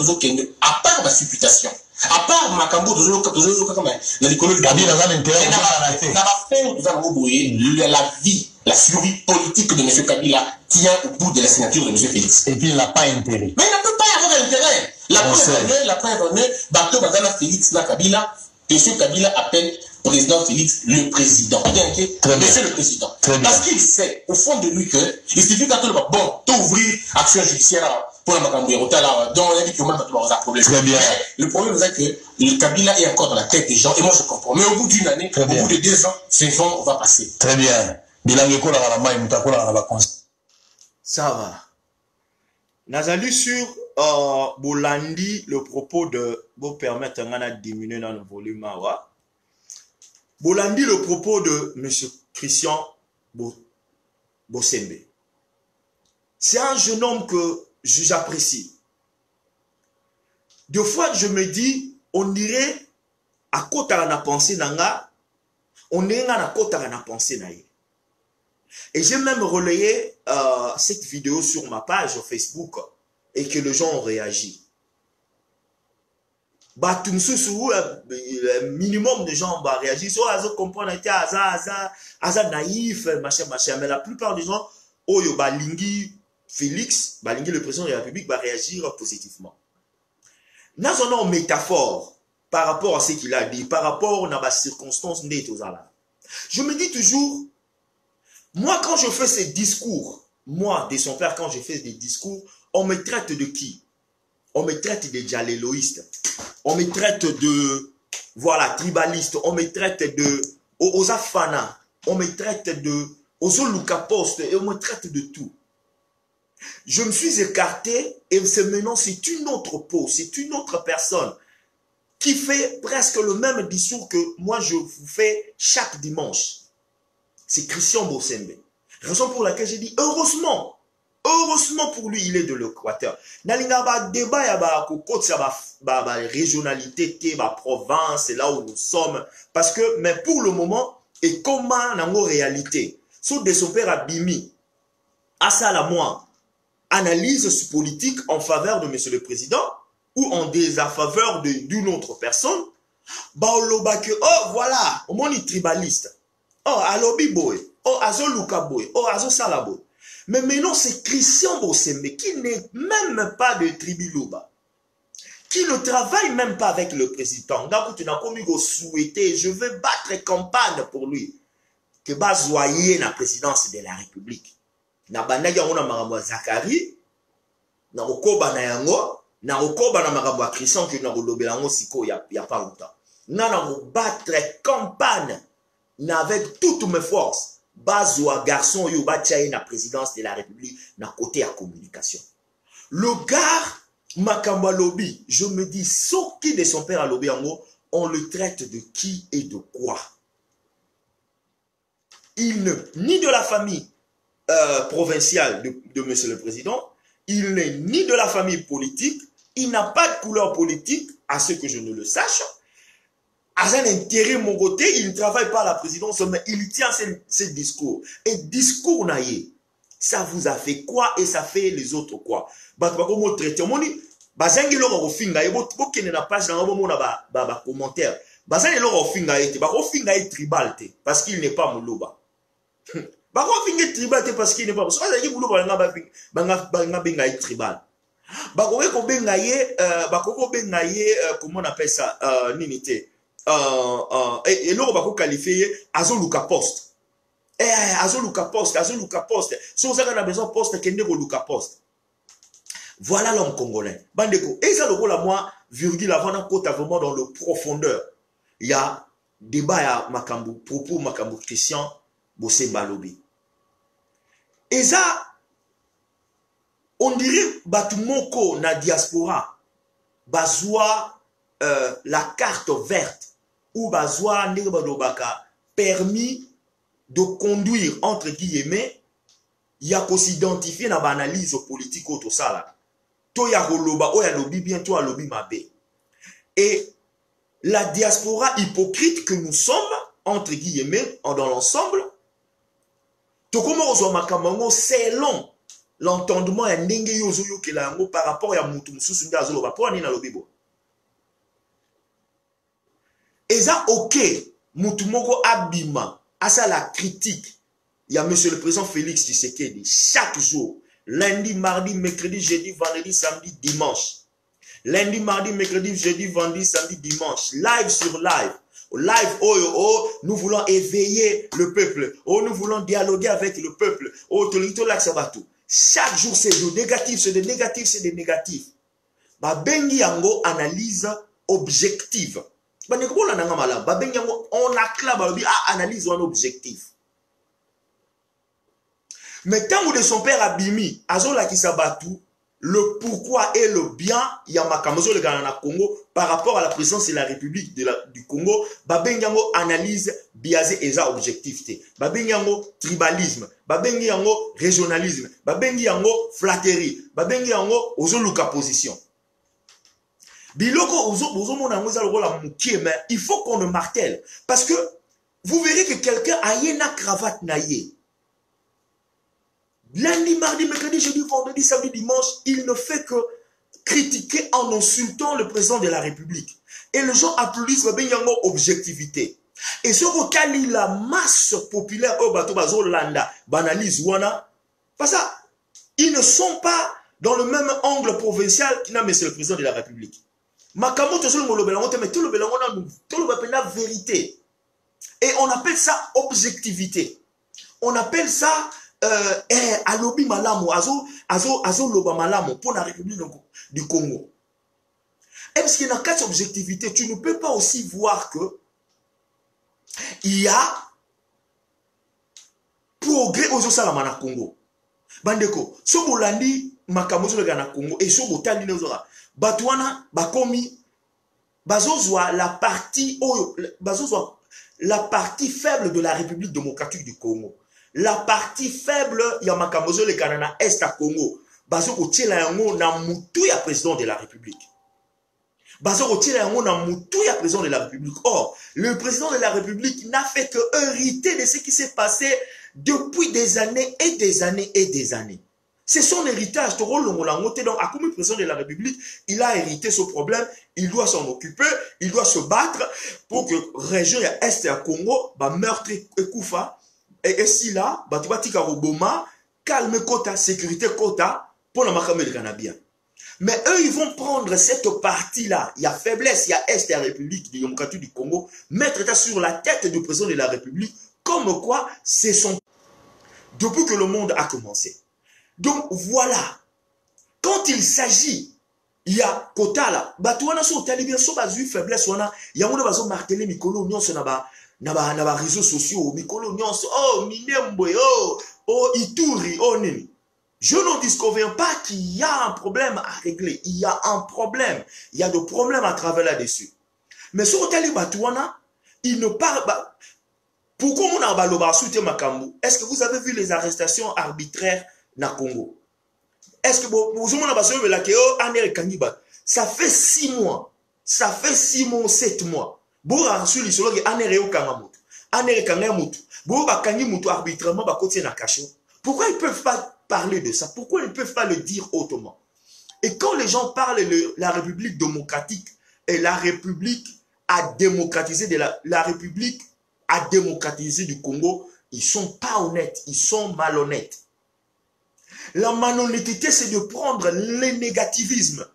Speaker 3: à part ma supputation. À part Makambo, la vie, la survie politique de M. Kabila tient au bout de la signature de M. Félix.
Speaker 2: Et puis il n'a pas intérêt.
Speaker 3: Mais il ne peut pas y avoir intérêt. La preuve honneur, Bateau Bazana Félix na Kabila, M. Kabila appelle président Félix le président. Monsieur le président. Parce qu'il sait, au fond de lui, qu'il suffit quand on va bon, ouvrir action judiciaire pour la Makambo là, donc il y a dit qu'il y a un problème.
Speaker 2: Très bien.
Speaker 3: Le problème, c'est que le Kabila est encore dans la tête des gens, et moi je comprends. Mais au bout d'une année, au bout de 2 ans, ces gens vont passer.
Speaker 2: Très bien.
Speaker 1: Ça va. Nazali sur Bolandi, le propos de vous permettre de diminuer dans le volume. Bolandi, le propos de M. Christian Bosembe. C'est un jeune homme que j'apprécie. Des fois, je me dis, on dirait, à côté de la pensée nanga, on dirait à côté de la pensée naïe. Et j'ai même relayé cette vidéo sur ma page Facebook et que les gens ont réagi. Bah, tout le minimum de gens ont réagi. So, ils comprennent que c'est naïf, machin. Mais la plupart des gens, Lingui Félix, Lingui le président de la République, va réagir positivement. Nous avons une métaphore par rapport à ce qu'il a dit, par rapport à la circonstance nette aux Alliés. Je me dis toujours, moi, quand je fais ces discours, moi, de son père, quand je fais des discours, on me traite de qui? On me traite de dialéloïste. On me traite de, voilà, tribaliste. On me traite de, aux afana. On me traite de, aux olukapost. Et on me traite de tout. Je me suis écarté et maintenant, c'est une autre peau. C'est une autre personne qui fait presque le même discours que moi, je vous fais chaque dimanche. C'est Christian Bosembe. Raison pour laquelle j'ai dit, heureusement pour lui, il est de l'Équateur. Nalinga ba débat ya ba kokot sa ba régionalité te ba province, c'est là où nous sommes parce que mais pour le moment et comment nango réalité. Sous de son père Abimi à ça la moi analyse politique en faveur de monsieur le président ou en défaveur d'une autre personne. Ba oloba que oh voilà, au moins il tribaliste. Oh, alobi boy. Oh, azo luka boy. Oh, azo salaboy. Mais maintenant, c'est Christian Bosembe qui n'est même pas de Tribilouba. Qui ne travaille même pas avec le président. Donc, tu n'as pas souhaité, je veux battre campagne pour lui. Que va zoyer la présidence de la République. Na bandaga on a Maramwa Zakari. na okoba na yango, na okoba na makambo ya Christian que na kolobela yango siko ya pas longtemps. Na battre campagne na avec toutes mes forces. Bazwa garçon yo ba tchaye na présidence de la République na côté à communication. Le gars Makamba lobby, je me dis sauf qui de son père à lobby yango, on le traite de qui et de quoi. Il ne ni de la famille provinciale de monsieur le président, il n'est ni de la famille politique, il n'a pas de couleur politique, à ce que je ne le sache. À un intérêt, mon côté, il ne travaille pas à la présidence, mais il tient ses discours. Et discours, ça vous a fait quoi et ça fait les autres quoi? Bah, comment traiter? Bazangi loro finga e bo kene na page na bo na ba commentaire. Bazangi loro finga ete ba ko finga e tribal te parce qu'il n'est pas muluba. Ba ko finga tribal te parce qu'il n'est pas. So bazangi muluba nga benga e tribal. Ba ko benga ye comment on appelle ça nini te et loro ba ko qualifier azoluka poste. Azoluka poste. So ça a besoin poste kende ko luka poste. Voilà l'homme congolais. Bandeko. Et ça, le rôle à moi, virgule avant d'un côté vraiment dans le profondeur. Il y a débat à Makambu, propos Makambu Christian, Bossé Balobi. Et ça, on dirait, Batumoko na diaspora, Bazwa, la carte verte, ou Bazwa, Nirabadobaka, permis de conduire, entre guillemets, il y a qu'on s'identifie dans l'analyse politique autour ça là. Toya Holoba, Oya Lobi, bientôt à Lobi Mabé. Et la diaspora hypocrite que nous sommes, entre guillemets, dans l'ensemble, c'est long. L'entendement est ndenge yozoyo ke la par rapport à Moutoumsou Sunda Zoloba. Pour Anina Lobibo. Et ça, ok, Moutoumoko Abima, à ça la critique. Il y a monsieur le président Félix Tshisekedi, chaque jour, lundi, mardi, mercredi, jeudi, vendredi, samedi, dimanche. Lundi, mardi, mercredi, jeudi, vendredi, samedi, dimanche. Live sur live. Live, oh, nous voulons éveiller le peuple. Oh, nous voulons dialoguer avec le peuple. Oh, Tolito Laxabatou. Chaque jour, c'est de négatif, c'est de négatif, c'est de négatif. Ba bengi yango analyse objective. Ba neko la nanga malam. Ba bengi yango on acclame analyse un objectif. Mais tant de son père Abimi, Azola Kisabatou, le pourquoi et le bien, Yamakamozo le Ghana Congo, par rapport à la présence de la République du Congo, Babengango analyse biaisé et ça objectivité. Babengango tribalisme, Babengango régionalisme, Babengango flatterie, Babengango ozoluka position. Biloko mais il faut qu'on le martèle. Parce que vous verrez que quelqu'un a une cravate naïe. Lundi, mardi, mercredi, jeudi, vendredi, samedi, dimanche, il ne fait que critiquer en insultant le président de la République. Et les gens applaudissent la objectivité. Et ce que la masse populaire au bateau Bazolanda banalise Wana, parce que ils ne sont pas dans le même angle provincial qu'il a monsieur le président de la République. Makamoto sur le belango, mais tout le belango tout le la vérité. Et on appelle ça objectivité. On appelle ça alobi malamu azo loba malamu pour la République du Congo. Et parce qu'il y a quatre objectivités, tu ne peux pas aussi voir que il y a progrès aux Osalama na Congo. Bandeko, so bolandi makamozo le na Congo et so botali nezora. Batwana bakomi bazozwa la partie faible de la République démocratique du Congo. La partie faible, il y a Makamozo le Canada Est à Congo. Bazo Otila yango na mutu ya président de la République. Bazo Otila yango na mutu ya président de la République. Or, le président de la République n'a fait que hériter de ce qui s'est passé depuis des années et des années et des années. C'est son héritage. Donc, à comme président de la République, il a hérité ce problème. Il doit s'en occuper. Il doit se battre pour que la région Est à Congo, meurtre et Koufa. Et si là, Batubatika Roboma, calme quota, sécurité quota, pour la Makamé de Canabien. Mais eux, ils vont prendre cette partie-là. Il y a faiblesse, il y a Est de la République démocratique du Congo, mettre ça sur la tête du président de la République, comme quoi c'est son. Depuis que le monde a commencé. Donc voilà. Quand il s'agit, il y a quota là, batouana so talibien so bazui faiblesse wana, il y a on va marteler mikolo nyonso na ba réseaux sociaux, mikolo nyonso, oh minembwe, oh ituri, oh nini. Je ne disconviens pas qu'il y a un problème à régler. Il y a un problème. Il y a des problèmes à travers là-dessus. Mais sur le batouana, il ne parle pas. Pourquoi on a baloba soutien Makambu? Est-ce que vous avez vu les arrestations arbitraires na Congo? Est-ce que vous avez vu ça fait 6 mois. Ça fait 6 mois, 7 mois. Bon, sur l'isolo que Anereo Kangamutu. Anereo Kangamutu. Bon, Bakangi Mutu arbitrairement Bakotie na Kacho. Pourquoi ils ne peuvent pas parler de ça? Pourquoi ils ne peuvent pas le dire autrement? Et quand les gens parlent de la République démocratique et la République a démocratisé la République a démocratisé du Congo, ils ne sont pas honnêtes, ils sont malhonnêtes. La malhonnêteté, c'est de prendre le négativisme,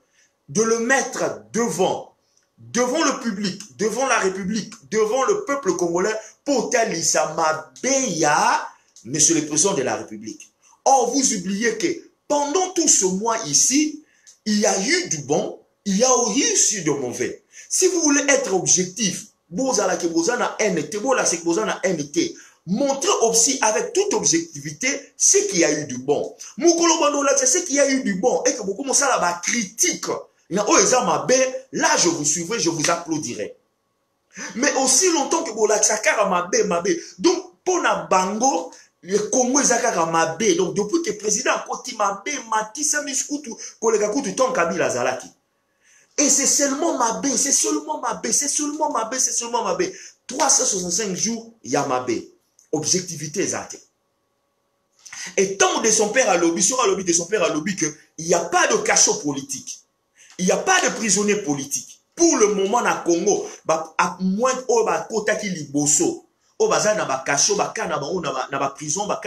Speaker 1: de le mettre devant le public, devant la République, devant le peuple congolais, pour tel Mabeya, monsieur le président de la République. Or, vous oubliez que pendant tout ce mois ici, il y a eu du bon, il y a eu du mauvais. Si vous voulez être objectif, montrez aussi avec toute objectivité ce qu'il y a eu du bon. C'est qu'il y a eu du bon et que beaucoup de gens critique. Là, je vous suivrai, je vous applaudirai. Mais aussi longtemps que donc, pour la bango, le Congo est Mabé. Donc, depuis que le président Koti Mabé, Matissa Miskutu, Kolega Kutu, Ton Kabila Zalaki. Et c'est seulement Mabé, c'est seulement Mabé, c'est seulement Mabé, c'est seulement Mabé. 365 jours, il y a Mabé. Objectivité exacte. Et tant de son père à lobby, sur un lobby de son père à lobby, qu'il n'y a pas de cachot politique. Il n'y a pas de prisonniers politiques. Pour le moment, dans le Congo, à moins de qui liboso, au bazar na ba cachot, ba prison, ba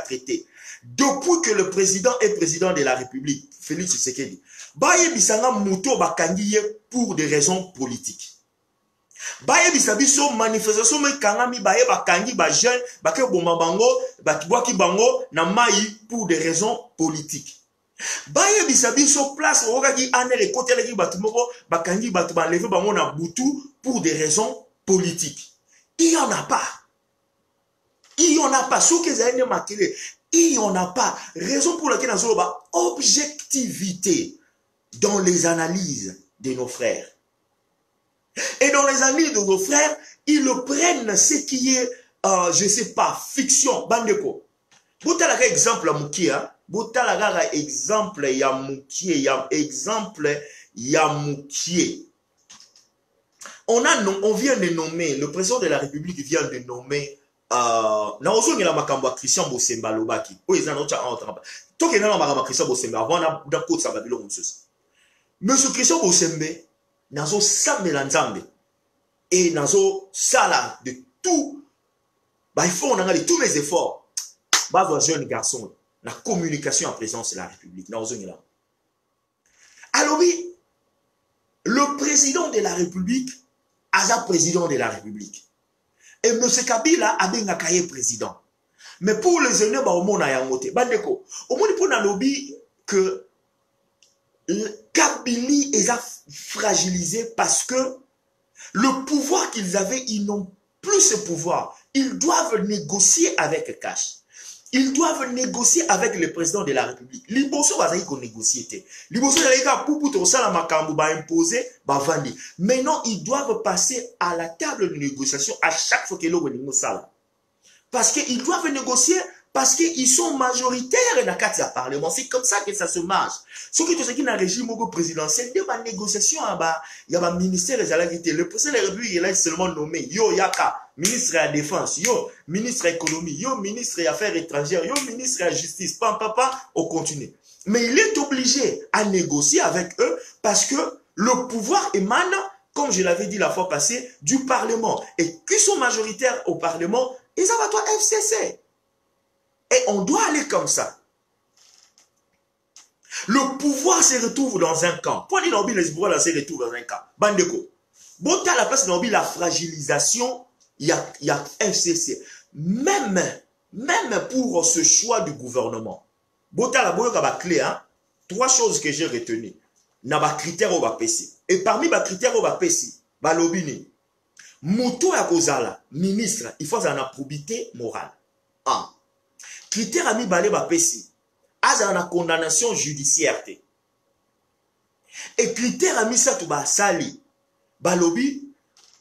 Speaker 1: traité. Depuis que le président est président de la République, Félix Tshisekedi, baye bisanga muto bakangiye pour des raisons politiques. Baye bisabiso manifestation me kangami baye bakangi ba jeune, ba ke bomba bango, ba kibwaki bango na mai pour des raisons politiques. Baye bisabiso place okaki anele kotele ki batu moko bakangi batu ba lever bango na butu pour des raisons politiques. Il n'y en a pas. Il n'y en a pas. Sauf que ça a marqué. Il n'y en a pas. Raison pour laquelle nous avons objectivité dans les analyses de nos frères. Et dans les analyses de nos frères, ils prennent ce qui est, je ne sais pas, fiction. Bandeko. Boutalaga exemple Moukia. Boutalaga exemple Yamoukie. Exemple Yamoukie. On vient de nommer, le président de la République vient de nommer Naozo ngela makambo Christian Bosemba Lobaki. Oyo ezana entre. Toke na makambo Christian Bosemba avant na kotsa babilo mosusu. Monsieur Christian Bosemba nazo samela nzambe et nazo sala de tout il faut on a de tous mes efforts. Bas jeune garçon la communication en présence de la République naozo ngela. Alors oui, le président de la République Aza président de la République. Et M. Kabila a bien un président. Mais pour les aînés, au monde a yangoté. Bandeko, au monde pour un lobby que Kabila est fragilisé parce que le pouvoir qu'ils avaient, ils n'ont plus ce pouvoir. Ils doivent négocier avec Cash. Ils doivent négocier avec le président de la République. Liboso va qu'on négocie. Liboso va pour ça la makambu va imposer, va vendre. Maintenant, ils doivent passer à la table de négociation à chaque fois que l'on négocie ça. Parce qu'ils doivent négocier parce qu'ils sont majoritaires dans le Parlement. C'est comme ça que ça se marche. Ce qui est dans le régime présidentiel, il y a une négociation, il y a un ministère de la République. Le président de la République il est seulement nommé. Yo Yaka, ministre de la Défense. Yo, ministre de l'Économie. Yo, ministre des Affaires étrangères. Yo, ministre de la Justice. Papa, on continue. Mais il est obligé à négocier avec eux parce que le pouvoir émane, comme je l'avais dit la fois passée, du Parlement. Et qui sont majoritaires au Parlement, ils ont toi FCC. Et on doit aller comme ça. Le pouvoir se retrouve dans un camp. Pour dire que le pouvoir se retrouve dans un camp. Bandeko. Bon, à la place de la fragilisation, il y a FCC. Même pour ce choix du gouvernement. Bon, à la clé, hein. 3 choses que j'ai retenues. Na ba critères au bapesi. Et parmi ba critères au bapesi, ba lobini. Moto ya kozala, ministre, il faut avoir une probité morale. 1. Critère ami balé bapesi. Aza na condamnation judiciaire. Et critère ami ça tout ba sali. Ba lobi.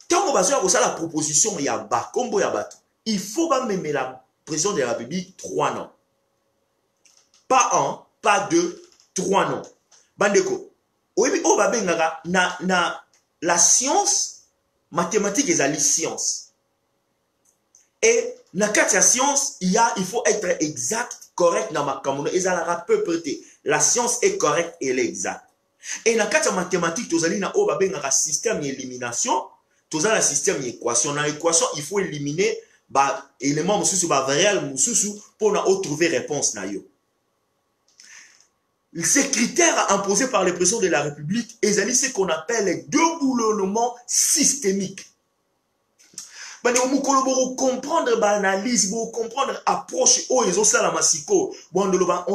Speaker 1: Tant que vous avez la proposition, il y a bas, combo ya bato. Il faut pas même la président de la République 3 noms. Pas 1, pas 2, 3 noms. Bandeko. Oui, on va bien na la science, mathématique et la science. Et dans la science, il faut être exact, correct dans ma camono. Et ça la peu prêter. La science est correcte et elle est exacte. Et dans la mathématique, tu as un système d'élimination. Tout ça, le système d'équation. Dans l'équation, il faut éliminer les éléments réels pour trouver réponse. Ces critères imposés par le président de la République, c'est ce qu'on appelle le déboulonnement systémique. Vous comprendre l'analyse, vous comprendre l'approche, on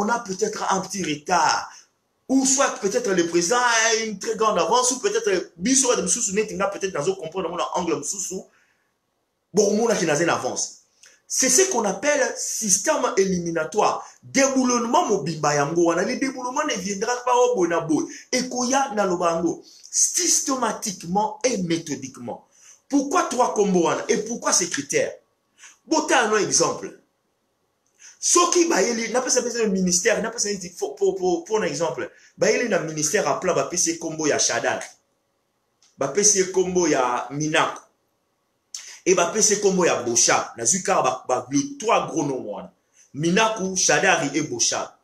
Speaker 1: a peut-être un petit retard. Ou soit peut-être le président a une très grande avance, ou peut-être peut-être dans comprendre l'angle bon, qui n'a une avance. C'est ce qu'on appelle système éliminatoire. Déboulonnement mobimba yango. Le déboulonnement ne viendra pas au bonabo. Et koya na lobango. Systématiquement et méthodiquement. Pourquoi 3 combos et pourquoi ces critères? Bon, un exemple. Ce qui n'a pas le ministère, n'a pas pour un exemple. Il a un ministère à plan, PC combo ya Shadar. PC combo ya Minak. Et PC combo ya Bocha. Na zuka 3 gros noms. Minaku, Shadari et Bocha.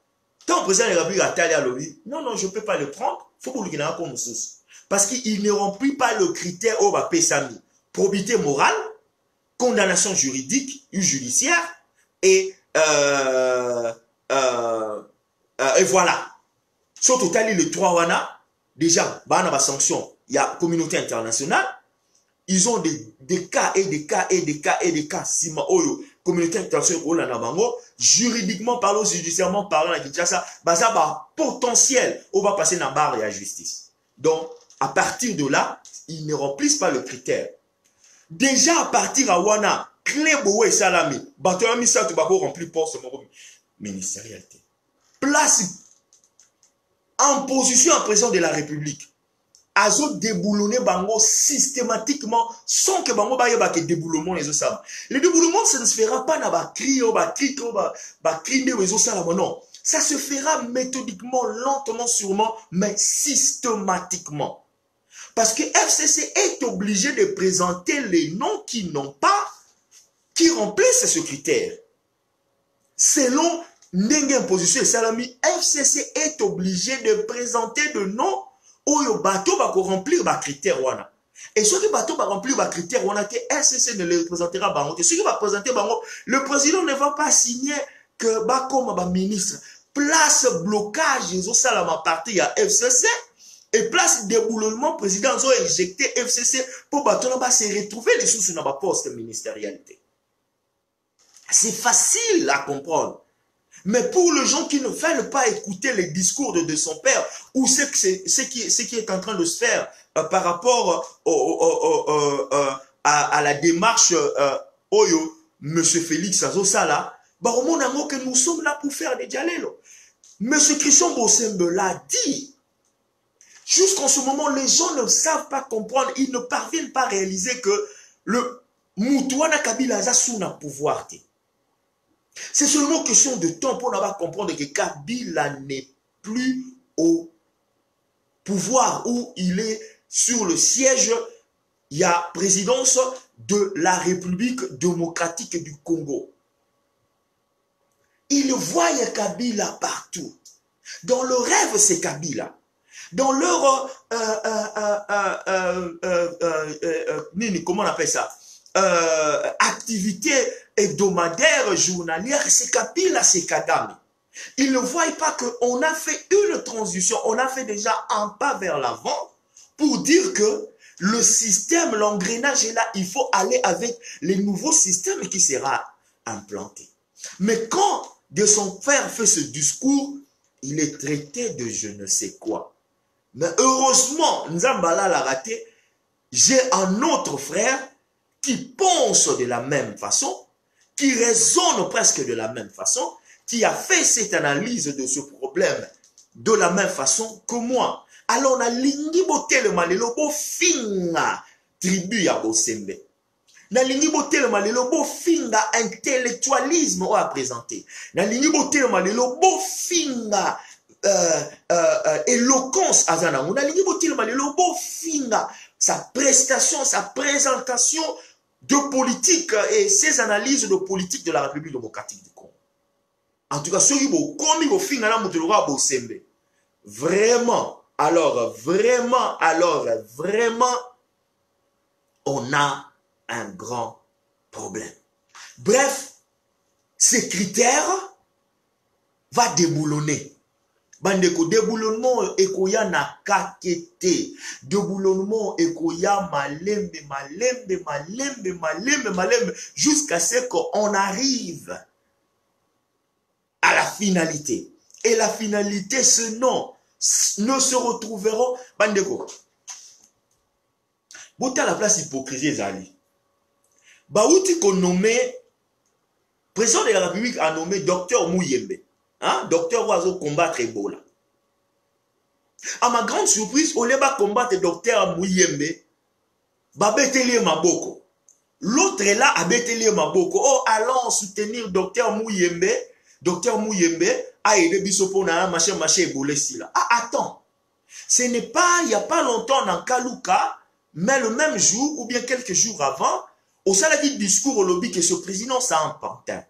Speaker 1: Tant le président de la République a taillé à l'ONU, non, je ne peux pas le prendre. Il faut que vous comme source. Parce qu'il ne remplit pas le critère au PSAMI. Probité morale, condamnation juridique ou judiciaire, et voilà. Sur total, les 3 wana, déjà, bah, sanction, il y a communauté internationale, ils ont des cas et des cas et des cas et des cas. Si ma communauté internationale, juridiquement parlant, judiciairement parlant, bah, potentiel, on va passer dans la barre et la justice. Donc, à partir de là, ils ne remplissent pas le critère. Déjà, à partir à wana, clé boé salami, bateau ça tu vas remplir poste ministérialité. Place en position en président de la République. Azo déboulonner bango systématiquement sans que bango baye ba que déboulement les osam. Le déboulement ça ne se fera pas na ba cri ou ba cri les osam non. Ça se fera méthodiquement, lentement, sûrement, mais systématiquement. Parce que FCC est obligé de présenter les noms qui n'ont pas, qui remplissent ce critère. Selon Nengen Position et Salami, FCC est obligé de présenter des noms où le bateau va remplir les critères. Et ceux qui bateau va remplir les critères, FCC ne les présentera pas. Ceux qui va présenter, le président ne va pas signer que comme ministre. Place blocage, ils ont ça la partie à FCC. Et place déboulonnement, président a éjecté FCC pour bateau se retrouver les sous dans la poste ministérialité. C'est facile à comprendre. Mais pour les gens qui ne veulent pas écouter les discours de son père, ou ce qui est en train de se faire par rapport à la démarche Oyo, M. Félix Azosala, que nous sommes là pour faire des dialogues. M. Christian Bossembe l'a dit. Jusqu'en ce moment, les gens ne savent pas comprendre, ils ne parviennent pas à réaliser que le Moutouana Kabila a sous un pouvoir. C'est seulement question de temps pour nous comprendre que Kabila n'est plus au pouvoir où il est sur le siège. Il y a présidence de la République démocratique du Congo. Ils voient Kabila partout. Dans le rêve, c'est Kabila. Dans leur comment on appelle ça, activité hebdomadaire, journalière, c'est Kabila, c'est Kagame. Ils ne voient pas qu'on a fait une transition, on a fait déjà un pas vers l'avant pour dire que le système, l'engrenage est là, il faut aller avec les nouveaux systèmes qui sera implanté. Mais quand de son père fait ce discours, il est traité de je ne sais quoi. Mais heureusement, Nzambala l'a raté. J'ai un autre frère qui pense de la même façon, qui raisonne presque de la même façon, qui a fait cette analyse de ce problème de la même façon que moi. Alors, on a lingi botel malelo bo finga tribu ya Bosembe. Na lingi botel malelo bo finga intellectualisme ou à présenter. Na lingi botel malelo bo finga éloquence azana. Na lingi botel malelo bo finga sa prestation, sa présentation de politique et ses analyses de politique de la République démocratique du Congo. En tout cas, ceux qui vont commis au finga na mutelora Bosembe. Vraiment, vraiment, on a un grand problème. Bref, ces critères vont déboulonner. Bandeko, déboulonnement ekoya na kakete. Déboulonnement ekoya malembe, jusqu'à ce qu'on arrive à la finalité. Et la finalité, ce nom, ne se retrouveront. Bandeko. Bota la place hypocrisie Zali. Baouti qu'on nommé, président de la République a nommé Docteur Mouyembe. Hein? Docteur Oiseau combattre Ebola. À ma grande surprise, au lieu de combattre Docteur Mouyembe, Babeteli Maboko. L'autre est là, Abeteli Maboko. Oh, allons soutenir Docteur Mouyembe. Docteur Mouyembe a aidé Bissopona, machin, Ebola ici là. Ah, attends. Ce n'est pas, il n'y a pas longtemps dans Kaluka, mais le même jour, ou bien quelques jours avant, au saladi discours au lobby que ce président ça un pantin.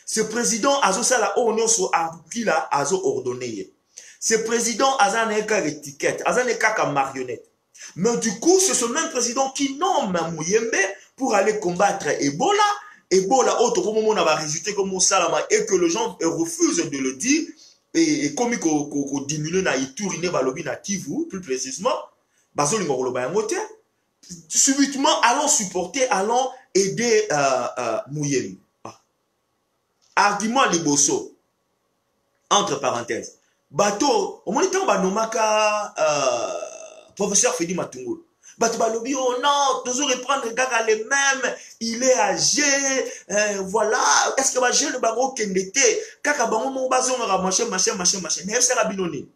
Speaker 1: Ce président azo sala onyo so abukila azo ordonné. Ce président aza neka étiquette, aza neka comme marionnette. Mais du coup, c'est ce même président qui nomme Mouyembe pour aller combattre Ebola. Ebola autre moment on va résulter comme Salama et que les gens refusent de le dire et comme qu'on diminue na Ituri ba lobby na Kivu plus précisément, bazoli ngolo ba ngote. Subitement, allons supporter, allons aider Mouyembe. Argument liboso, entre parenthèses. Bateau, au moment où on nomaka professeur Fedi Matungulu. Bateau balobi, oh non, toujours reprendre les gars les mêmes, il est âgé, voilà, est-ce que va jeune baro kendete, kaka bango mo bazo machin. N'est-ce pas binoni?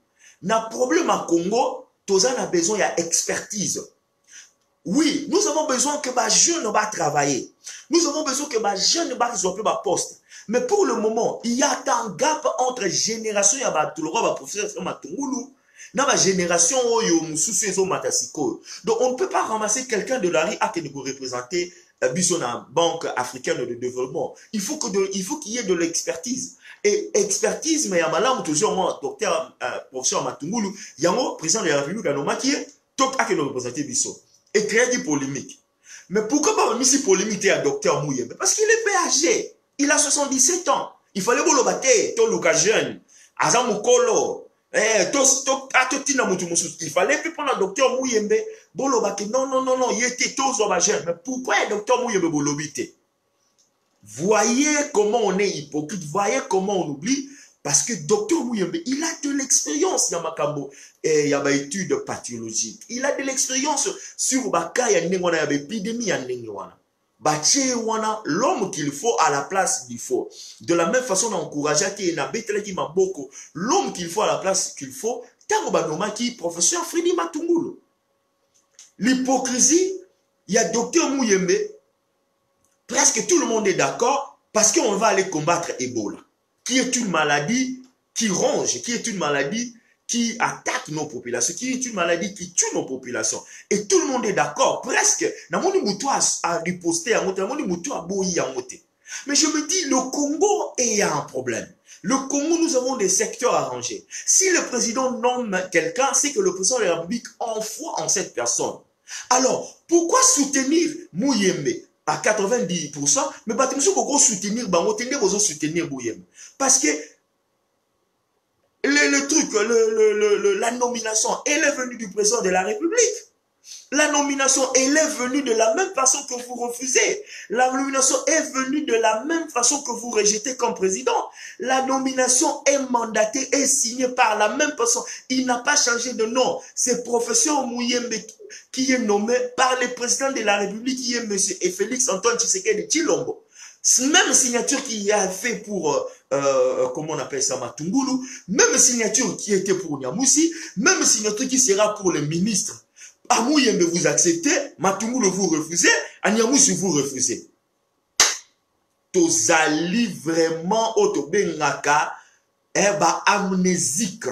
Speaker 1: Na problème à Congo, tous on a besoin de expertise. Oui, nous avons besoin que les jeunes va travailler. Nous avons besoin que les jeunes va résoudre ma poste. Mais pour le moment, il y a un gap entre génération et professeur Matungulu, dans la génération où Matasiko. Donc on ne peut pas ramasser quelqu'un de la rue à qui nous représenter la Banque africaine de développement. Il faut qu'il y ait de l'expertise. Et expertise, mais il y a malin toujours docteur professeur Matungulu, il y a un président de la République qui est top à qui nous représenter Bisso. Et créer des polémiques. Mais pourquoi pas mis si polémique à docteur Mouyembe? Parce qu'il est âgé. Il a 77 ans. Il fallait que le tout le jeune. Azam Kolo. Il fallait que prendre le docteur Mouyembe. Non, il était tous jeune. Mais pourquoi le docteur Mouyembe bolobité? Voyez comment on est hypocrite. Voyez comment on oublie. Parce que docteur Mouyembe, il a de l'expérience dans Makambo. Il y a des études pathologiques. Il a de l'expérience sur Baka, il y a des épidémies. L'homme qu'il faut à la place qu'il faut. De la même façon, on encourage l'homme qu'il faut à la place qu'il faut. Professeur Freddy Matungulu. L'hypocrisie, il y a docteur Mouyembe. Presque tout le monde est d'accord parce qu'on va aller combattre Ebola, qui est une maladie qui ronge, qui est une maladie qui attaque nos populations, qui est une maladie qui tue nos populations. Et tout le monde est d'accord, presque. A riposté à monter, mais je me dis, le Congo est un problème. Le Congo, nous avons des secteurs arrangés. Si le président nomme quelqu'un, c'est que le président de la République envoie en cette personne. Alors, pourquoi soutenir Mouyembe à 90%, mais pas soutenir Mouyembe? Parce que le truc, la nomination, elle est venue du président de la République. La nomination, elle est venue de la même façon que vous refusez. La nomination est venue de la même façon que vous rejetez comme président. La nomination est mandatée et signée par la même personne. Il n'a pas changé de nom. C'est professeur Mouyembe qui est nommé par le président de la République, qui est M. Félix Antoine Tshisekedi Tshilombo. Même signature qu'il a fait pour, comment on appelle ça, Matungulu, même signature qui était pour Niamoussi, même signature qui sera pour le ministre. À Mouyembe vous acceptez, Matungulu vous refusez, à Niamoussi vous refusez. Tozali vraiment autobengaka, amnésique.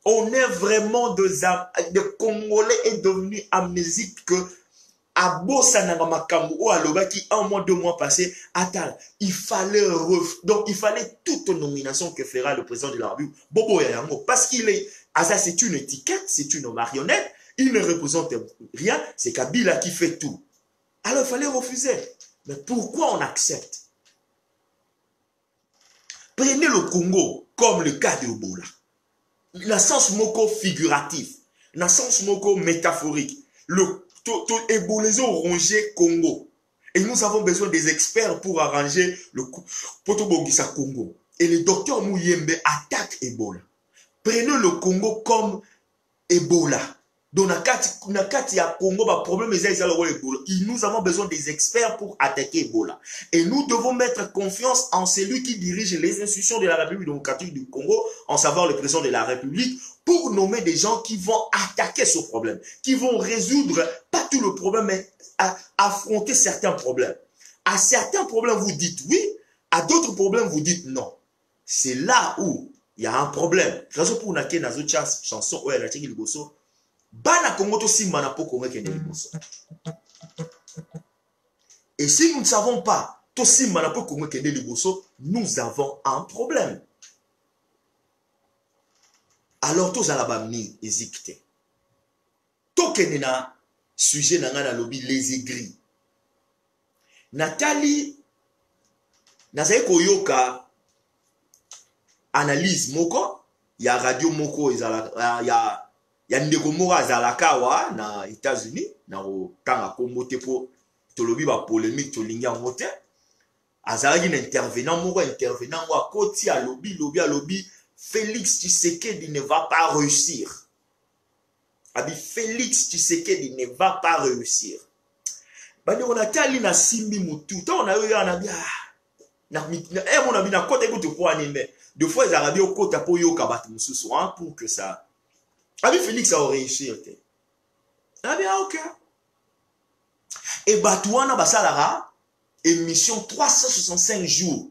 Speaker 1: On est vraiment des Congolais est devenu amnésique que à Bossanaga Makambu ou à Lobaki, 1 mois, 2 mois passés, Atal, donc il fallait toute nomination que fera le président de la République, Bobo Yayango, parce qu'il est, ça c'est une étiquette, c'est une marionnette, il ne représente rien, c'est Kabila qui fait tout. Alors il fallait refuser. Mais pourquoi on accepte? Prenez le Congo comme le cas de Ebola. Dans le sens moko figuratif, dans le sens moko métaphorique. Le Ebola ont rongé Congo. Et nous avons besoin des experts pour arranger le Potobogisa Congo. Et le docteur Mouyembe attaque Ebola. Prenez le Congo comme Ebola. Donc, il y a Congo, problème nous avons besoin des experts pour attaquer Ebola. Et nous devons mettre confiance en celui qui dirige les institutions de la République démocratique du Congo, en savoir le président de la République, pour nommer des gens qui vont attaquer ce problème, qui vont résoudre, pas tout le problème, mais affronter certains problèmes. À certains problèmes, vous dites oui, à d'autres problèmes, vous dites non. C'est là où il y a un problème. Raison pour laquelle dans une chanson, où elle a dit Bana Congo to simana po Congo kende liboso. Et si nous ne savons pas to simana po Congo kende liboso, nous avons un problème. Alors tous à la bamni ezikte. To kende na sujet na ngana lobby les aigris. Nathalie nazaye koyoka analyse moko ya radio moko ezala ya ndeko moko azalaka wa na États-Unis na kotanga kombo te po tolobi ba polémique tolingi yango te azalaki na intervenant moko wa koti a lobby Félix Tshisekedi ne va pas réussir. Abi Félix Tshisekedi ne va pas réussir. Bandi on a tali na simbi mutu ta on a eu na bia na mon abi na kota ko te ko animé deux fois les arabes au kota po yo kabatu mususu pour que ça Abi Félix a réussi. Ah bien, ok. Et Batouana Basalara, émission 365 jours.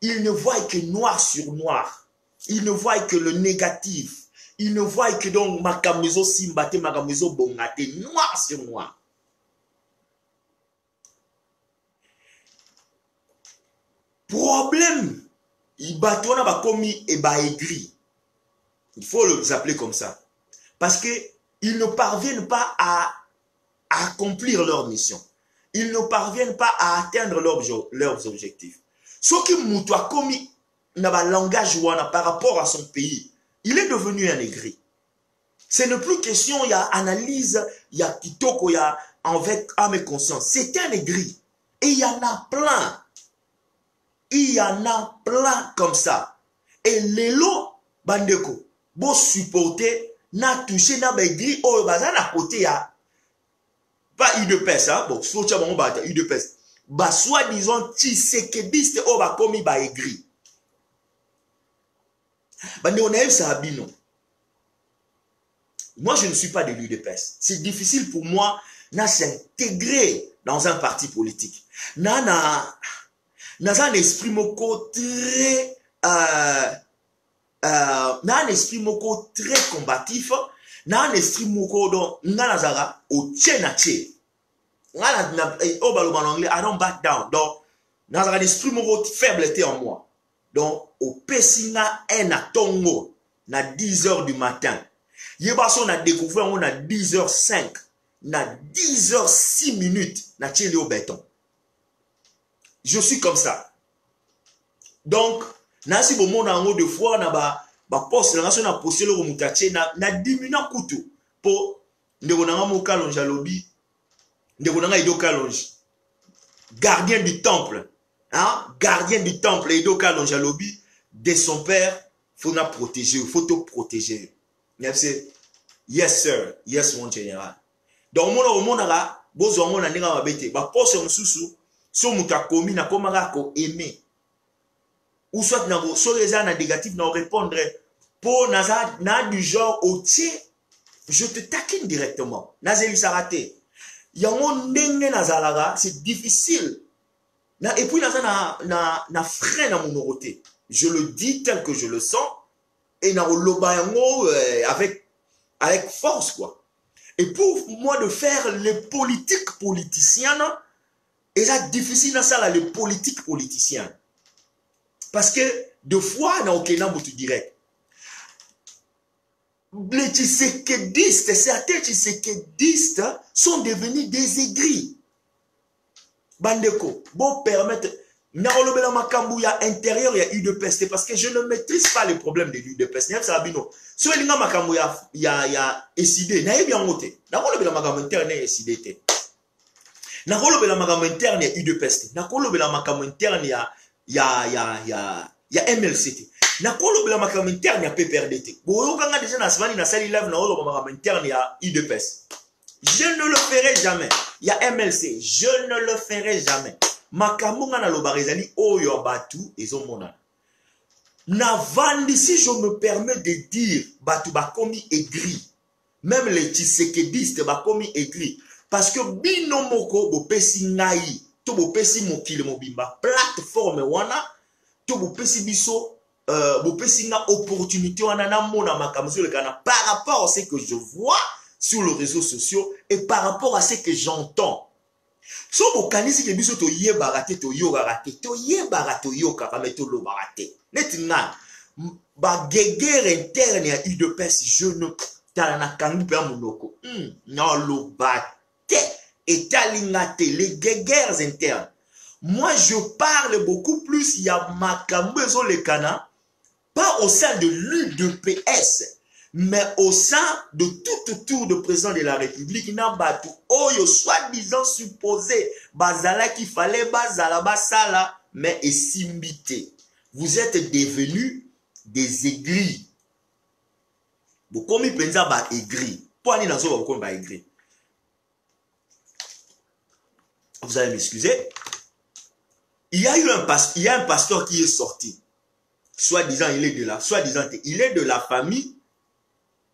Speaker 1: Il ne voit que noir sur noir. Il ne voit que le négatif. Il ne voit que donc Makamezo Simbate, Makamezo Bongate, noir sur noir. Problème. Il Batouana Bakomi et Baégri. Il faut les appeler comme ça. Parce qu'ils ne parviennent pas à accomplir leur mission. Ils ne parviennent pas à atteindre leurs objectifs. Ce qui moutoua commis n'a pas langage ouana par rapport à son pays, il est devenu un aigri. Ce n'est plus question, il y a analyse, il y a kitoko, il y a avec âme et conscience. C'est un aigri. Et il y en a plein. Il y en a plein comme ça. Et les lots, bandeko, bon supporter, n'a touché n'a baigri oh baza na côté ya pas UDPS hein bon socha bon ba UDPS ba soit disons Tshisekediste oh ba komi ba aigri ba on a eu ça abino. Moi je ne suis pas de l'UDPS, c'est difficile pour moi na s'intégrer dans un parti politique na un esprit moko très na un esprit moko très combatif, na un esprit moko do nganazara o tchenache. Ngana o baloma en anglais, I don't back down. Donc nazara un esprit moko faible en moi. Donc au pesina en atongo na 10h du matin. Yebaso na découvert on a 10h05, na 10h06 minutes na tcheli au béton. Je suis comme ça. Donc nasi bomona ngo de fois na ba poste la nation na posé le mutache na dimina kutu pour ndeko nanga mokalonge alobi ndeko nanga Edo Kalonge gardien du temple, hein? Gardien du temple Edo Kalonge alobi de son père faut na protéger, faut te protéger. Yes sir, yes mon général. Donc mon monara bozo mona ndinga mabete ba poste mususu so muta komi na komaka ko aimer ou soit na so les na négatif na répondre pour na du genre au tiers je te taquine directement nazeli sarate yango ndenge nazalaga c'est difficile na et puis na frein na monoroté je le dis tel que je le sens et na loba yango avec force quoi. Et pour moi de faire les politiques politiciennes, et c'est difficile dans ça, les politiques politiciennes. Parce que, deux fois, dans aucun nombre tu dirais, les Tshisekedistes, certains Tshisekedistes sont devenus des aigris. Bandeko, bon permettre, Narolobela Makambu, il y a intérieur, il y a UDPS, parce que je ne maîtrise pas les problèmes de l'UDPS. So elinga makambo ya SID na yebi yango te nakolobela makambo interne ya SID te nakolobela makambo interne ya UDPS nakolobela makambo interne ya MLC te nakolobela makambo interne ya PPRD te boyokanga déjà na semaine na sali live na oloba makambo interne ya UDPS je ne le ferai jamais ya MLC je ne le ferai jamais makambo nga na loba ezali oyo batu ezomona. Navandi, si je me permets de dire, Batu Bakomi aigri, même les Tshisekedistes Bakomi aigri, parce que binomoko bopesi ngai, to bopesi mokile mobimba, plateforme wana, to bopesi biso, bopesi nga opportunité wana na mona makamzo le kana, par rapport à ce que je vois sur les réseaux sociaux et par rapport à ce que j'entends. So bokanisi ke biso to ye barate to yo garate to ye barato yo karame to lo barate netinga ba guerre interne ya UDPS je ne tala na kangu pe monoko na lo bate etalingate les guerres internes. Moi je parle beaucoup plus ya makambo ezo le kana pas au sein de l'UDPS mais au sein de tout autour de président de la République, Nambatu, Oyo, soi-disant supposé, Bazala qu'il fallait Bazala Basala, mais et simbité. Vous êtes devenus des aigris. Vous comme pensez ba aigris. Pourquoi n'a pas comme ba aigris? Vous allez m'excuser. Il y a eu un pasteur qui est sorti. Soi-disant il est de la, soi-disant il est de la famille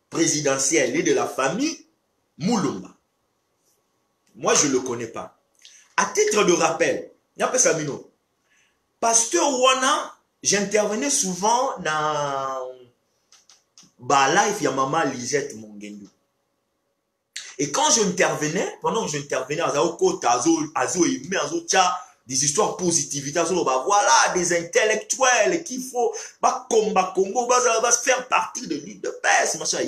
Speaker 1: présidentielle et de la famille Moulumba. Moi, je ne le connais pas. À titre de rappel, Pasteur Wana, j'intervenais souvent dans live ya Maman Lisette Mongendu. Et quand j'intervenais, pendant que j'intervenais, des histoires positivités, voilà, des intellectuels qu'il faut combattre Congo, faire partie de l'UDPS, machin.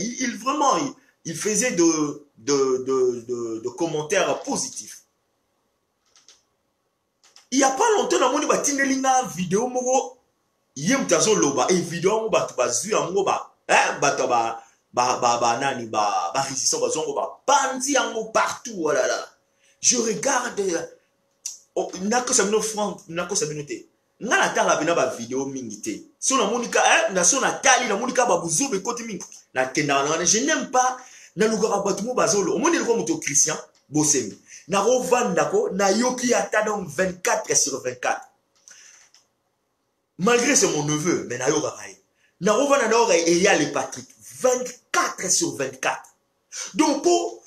Speaker 1: Il faisait de commentaires positifs. Il n'y a pas longtemps, dans mon vidéo, et vidéo, partout, voilà. Je regarde. Nako sabino franc nako sabino te ngana tala bina ba vidéo mingi te so na monika na so na tali na monika ba buzobe côté mingi na tenda na je n'aime pas na lugara batumo bazolo o moni ko moto Christian Bosemi na rovanda ko na yoki ata donc 24/24 malgré c'est mon neveu mais na yoka kai na rovanda na ora et ya les Patrick 24/24 donc pour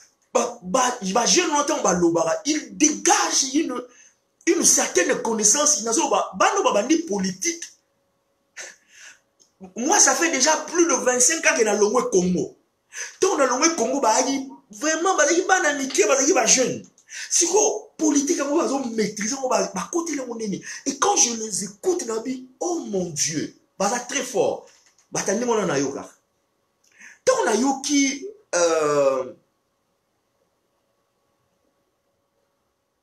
Speaker 1: ba jeune longtemps ba lobara il dégage une certaine connaissance politique. Moi, ça fait déjà plus de 25 ans que dans le Congo. Donc, dans le Congo, vraiment, jeune. Si vous politique, vous maîtrisez, et quand je les écoute, oh mon Dieu, c'est très fort. Donc, on a yoki.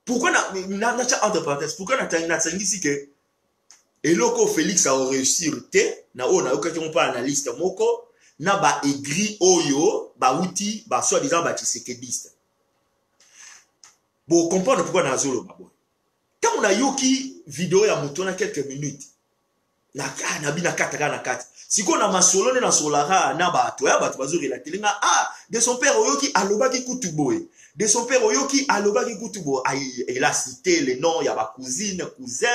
Speaker 1: Pourquoi entre parenthèses, pourquoi ici que Eloko Félix a réussi na on a occasion pas analyste moko na ba aigri oyo ba uti ba soi-disant ba tshisekediste. Bon, comprendre pourquoi nazolo babo. Quand on a yoki vidéo ya muto na quelques minutes na bina kataka na kati. Siko na masolo ne na solara na bato ya bato bazori la telinga de son père oyoki alobaki kutuboy. De son père oyoki alobaki kutubo. Il a cité les noms ya ba cousine, cousin,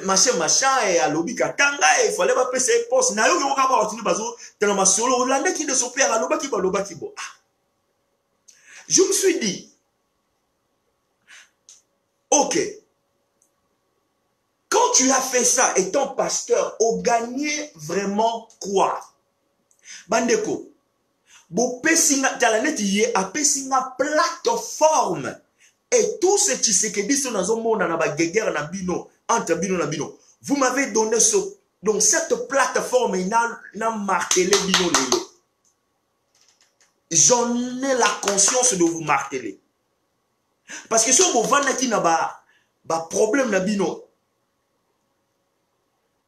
Speaker 1: machin et alobi katanga il fallait pas passer poste. Na yoki oka ba otini bazo tellement masolo olanda ki de son père alobaki bo. Je me suis dit OK. Quand tu as fait ça, étant pasteur, au gagné vraiment quoi? Bandeko, bo pesinga talanet yé a pesinga plateforme et tout ce qui se dit sur nazo mona na ba guerre na bino entre bino na bino. Vous m'avez donné ce donc cette plateforme n'a martelé bino lelo. J'en ai la conscience de vous marteler. Parce que si vous vendez qui n'a ba problème na bino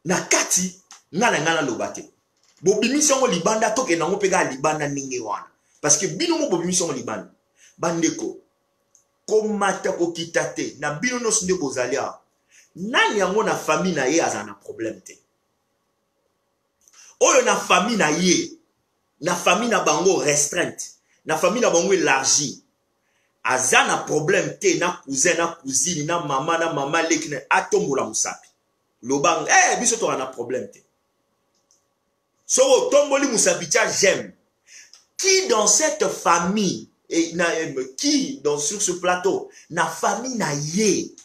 Speaker 1: na kati ngana lobate bo bimission libanda toke na ngopeka libanda ninge wana parce que bino mo bo bimission libanda bandeko komata ko kitate na bino no sinde bozalia nani yango na famille na ye azana problème te oyo na famille na ye na famille na bango restreinte na famille na bango élargie azana problème te na cousin na cousine na mama lekine atombola musapi lobang biso to na problème te so tomboli musapicha j'aime qui dans cette famille et qui dans sur ce plateau na famille na ye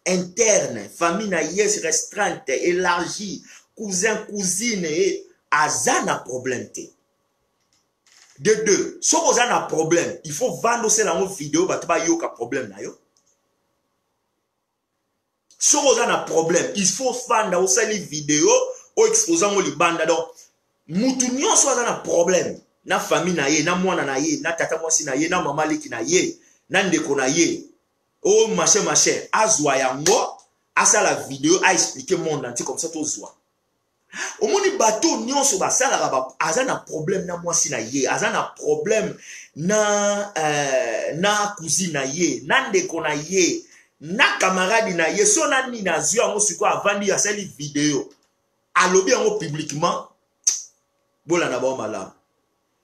Speaker 1: interne famille na ye restreinte élargie cousin cousine et azana problème te de deux so ozana problème il faut vendre cela en vidéo ba ba yoka problème na yo. Si vous avez un problème, il faut faire des vidéos ou exposant au libanda. Donc, moutounion soit un problème. Na famille na ye, na mwana na ye, na tata mwasi na ye, na mama leki na ye, na ndeko na ye. Oh, machin. Azwa yango, asa la vidéo, a expliqué monde entier comme ça, to zwa. Au moni bateau, nyon so ba sala raba, azan a problème na mwasi na ye, azan a problème na cousine na ye, na ndeko na ye. Na camarade na yeso na ni na zio ngo siko avandi ya sali vidéo alobi ngo publiquement bola na ba mala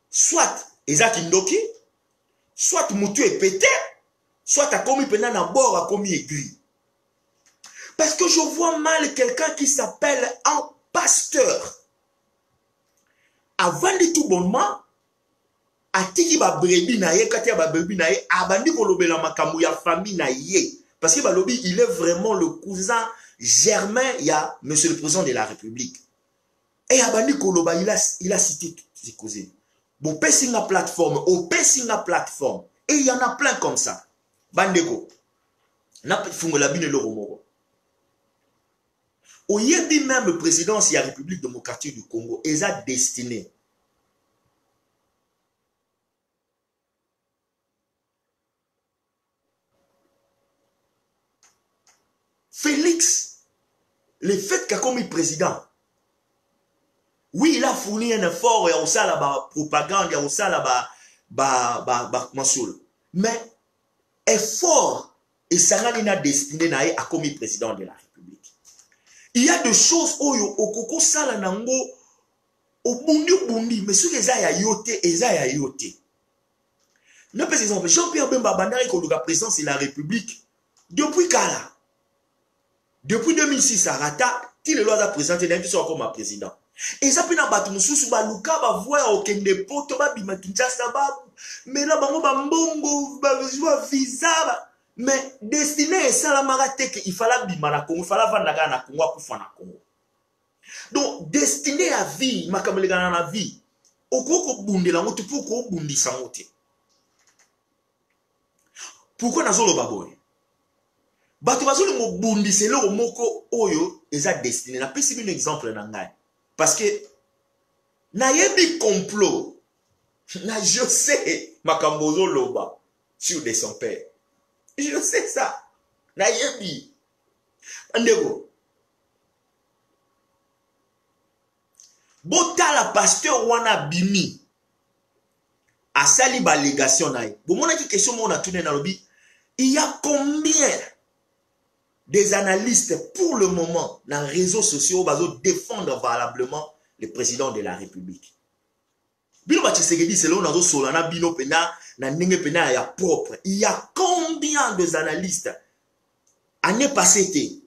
Speaker 1: soit ezaki ndoki soit mutu est pété soit a commis pena na bord a commis aigri parce que je vois mal quelqu'un qui s'appelle un pasteur avandi tout bonnement atiki ba brebi na ye kati ya ba brebi na ye abandi kolobela makambo ya famille na ye. Parce que Balobi, il est vraiment le cousin germain, il y a Monsieur le Président de la République. Et Abani Koloba, il a cité ses cousins. Bon, passing la plateforme, au passing la plateforme. Et il y en a plein comme ça. Bandeko. N'a pas la bine le romoro. Au yebi même le président de la République démocratique du Congo, ils a destiné. Félix, le fait qu'a commis président, oui, il a fourni un effort, il y a aussi la propagande, il y a aussi la mensuel. Mais effort, et ça n'a destiné à commis président de la République. Il y a des choses où au coco sala nango au bundi, mais sur les aya yote, les aya yote. Ne pas exemple, Jean-Pierre Bemba Bandari comme le président de la République depuis Kala. Depuis 2006, Arata, qui le loi a présenté d'un qui comme président. Et ça peut n'abattre sous baluka, va voir aucun dépôt, toba bimakinchasa, mais là, ba mbongo, ba visa, mais destiné, ça la marate, il fallait bimana Congo, il fallait vendre na Congo, pour faire na Congo. Donc, destiné à vie, makamelegana na vie, au koko bundi la moto, pour ko bundi sa moto. Pourquoi n'a zolo baboy? Bato bazoli mo bundi c'est le moko oyo eza destiné na pesi un exemple na ngai parce que na yebi complot na je sais makambozo loba sur de son père je sais ça na yebi andego Bota la pasteur wana bimi. A sali ba légation naï. Bon, mon qui question mon a tourné dans le lobby. Il y a combien des analystes pour le moment dans les réseaux sociaux qui défendent valablement le président de la République? Bino Batshisekedi, c'est là où on a solana bino pena na nenge pena ya propre. Il y a combien de analystes année passée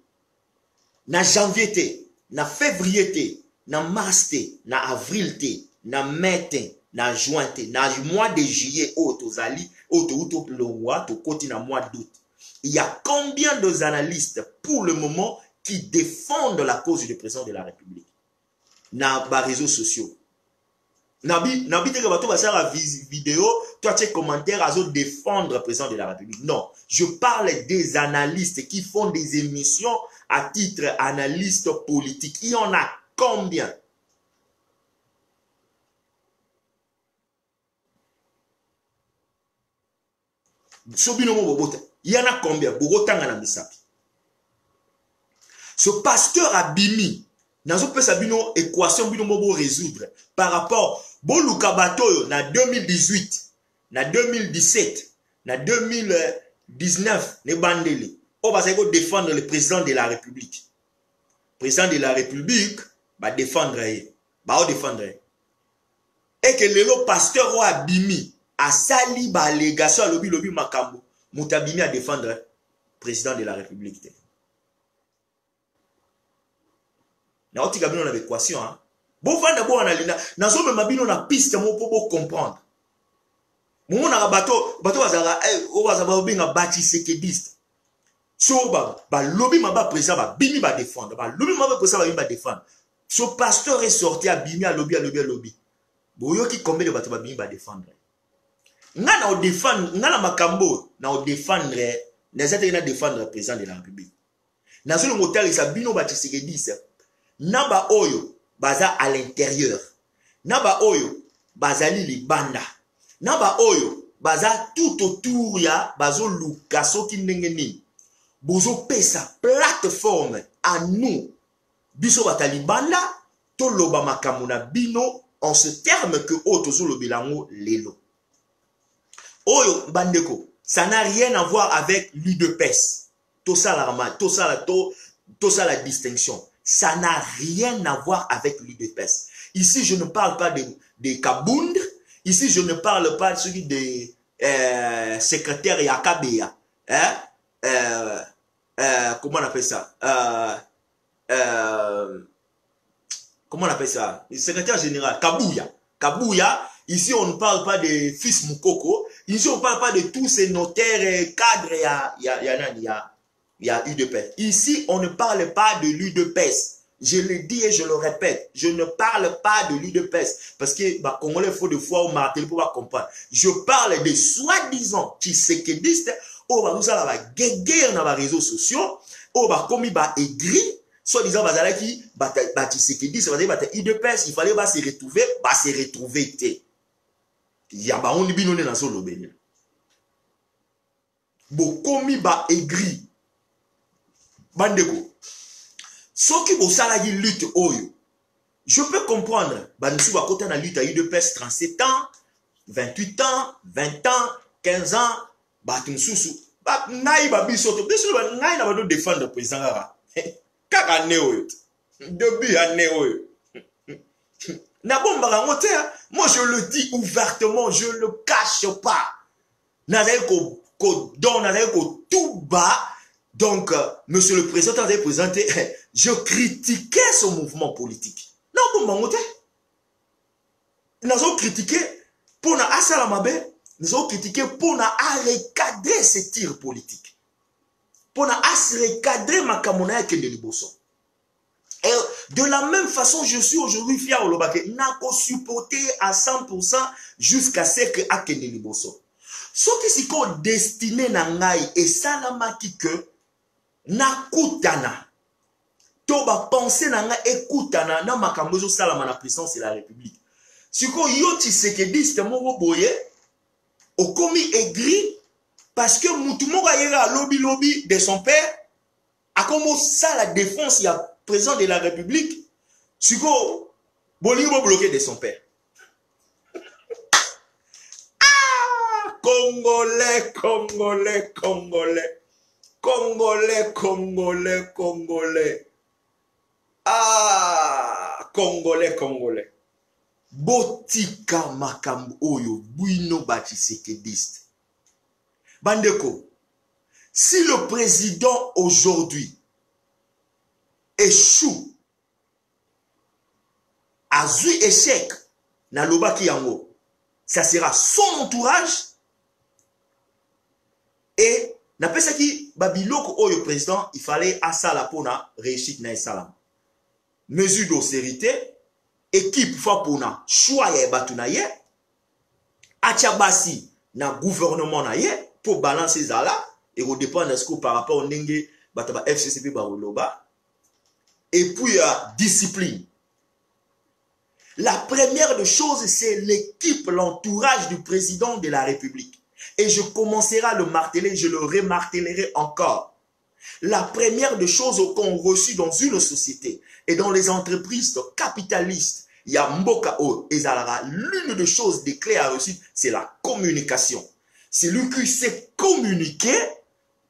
Speaker 1: na janvier na février na mars na avril na mai na juin na mois de juillet autozali auto le mois to côté na mois d'août. Il y a combien d'analystes pour le moment qui défendent la cause du président de la République na ba réseaux sociaux? Nabi te bato ba la vidéo, toi tu commentaire à défendre le président de la République. Non, je parle des analystes qui font des émissions à titre analyste politique. Il y en a combien? Il y en a combien? Ce pasteur Abimi, dans une équation que résoudre par rapport Boluka Batoyo na 2018, na 2017, na 2019, ne bandeli. On va défendre le président de la République. Le président de la République va défendre. Et que le pasteur Abimi a sali ba allégation à lobby makambo. Moutabimi a défendre le président de la République. Na oti kabino na l'équation hein. Bon vanda bo analina na zo me mabino na piste mo pour comprendre. Mo na bato bazala o bazaba obinga Batshisekediste. So ba lobby maba président ba bimi ba défendre. Ba lobby maba président ba bimi ba défendre. So pasteur est sorti à bimi à lobby. Boyo ki combien de bato ba bimi ba défendre. Nga na o défendre, nga na makambo na o défendre, na zete na défendre le président de la République. Na zo le motel sa bino Batshisekediste. Naba oyo baza à l'intérieur. Naba oyo bazali libanda. Naba oyo baza tout autour ya bazo lukaso ki ndengeni. Bozo pesa plateforme à nous. Biso batalibanda to loba makamuna bino en ce terme que otozo lobelango lelo. Oyo bandeko, ça n'a rien à voir avec l'UDPS. Tout ça la distinction. Ça n'a rien à voir avec l'UDPS. Ici, je ne parle pas de Kabound. Ici, je ne parle pas de celui des secrétaires Yakabea. Comment on appelle ça? Comment on appelle ça? Le secrétaire général, Kabouya. Kabouya. Ici, on ne parle pas de fils Moukoko. Ici, on ne parle pas de tous ces notaires cadres. Il y a UDPS. Ici, on ne parle pas de l'UDPS. Je le dis et je le répète. Je ne parle pas de l'UDPS. Parce que, Congolais, il faut des fois au marteler pour comprendre. Je parle de soi-disant Tshisekedistes. Nous avons guerre dans les réseaux sociaux. Comme il va aigri. Soi-disant, Tshisekedistes, UDPS, il fallait se retrouver. Il y a un binoné dans son lobby. Comme il va aigri. Bandeko, ce qui vous salagi lutte oyo, je peux comprendre. Bansu va côté na lutte à UDPS 37 ans, 28 ans, 20 ans, 15 ans, batumsusu, naï babisoto, biso naï na bado défendre le président gara. Kaka ne oyo. Depuis année oyo. Na bomba rangote, moi je le dis ouvertement, je ne le cache pas. Nazeko ko don nazeko tout bas. Donc, monsieur le président avait présenté, je critiquais ce mouvement politique. Non, pour m'en nous avons critiqué pour na asalamabe, nous avons critiqué pour na recadrer ces tirs politiques. Pour na recadrer ma kamona ke de liboso. Et de la même façon, je suis aujourd'hui fier au Lobake, n'a pas supporté à 100% jusqu'à ce que Akende liboso. Ce qui s'est destiné na ngai et salamaki que na kutana to ba penser na nga ekutana na makambo zo salama na puissance de la République. Siko yo Tshisekediste moko boye okomi aigri parce que mutu moko ayera lobby de son père a comme ça la défense ya président de la République. Siko Bolingi bo bloqué de son père. Ah! Congolais, Congolais, Congolais. Congolais, Congolais, Congolais. Ah! Congolais, Congolais. Botika makambo oyo buino bachisekediste. Bandeko, si le président aujourd'hui échoue, a eu échec, na lobaki yango, ça sera son entourage et na pesa ki babiloko oyo président, il fallait asala pona réussite na salam. Mesure d'austérité, équipe fa pona choix ya batu na ye, achabasi na gouvernement na ye pour balancer zala et au dépend de ce que par rapport au ndenge bataba FCCP baroloba et puis discipline. La première des choses, c'est l'équipe, l'entourage du président de la République. Et je commencerai à le marteler, je le remartelerai encore. La première des choses qu'on reçut dans une société et dans les entreprises capitalistes, il y a Mboka O et Zalara, l'une des choses des clés à réussite, c'est la communication. Celui qui sait communiquer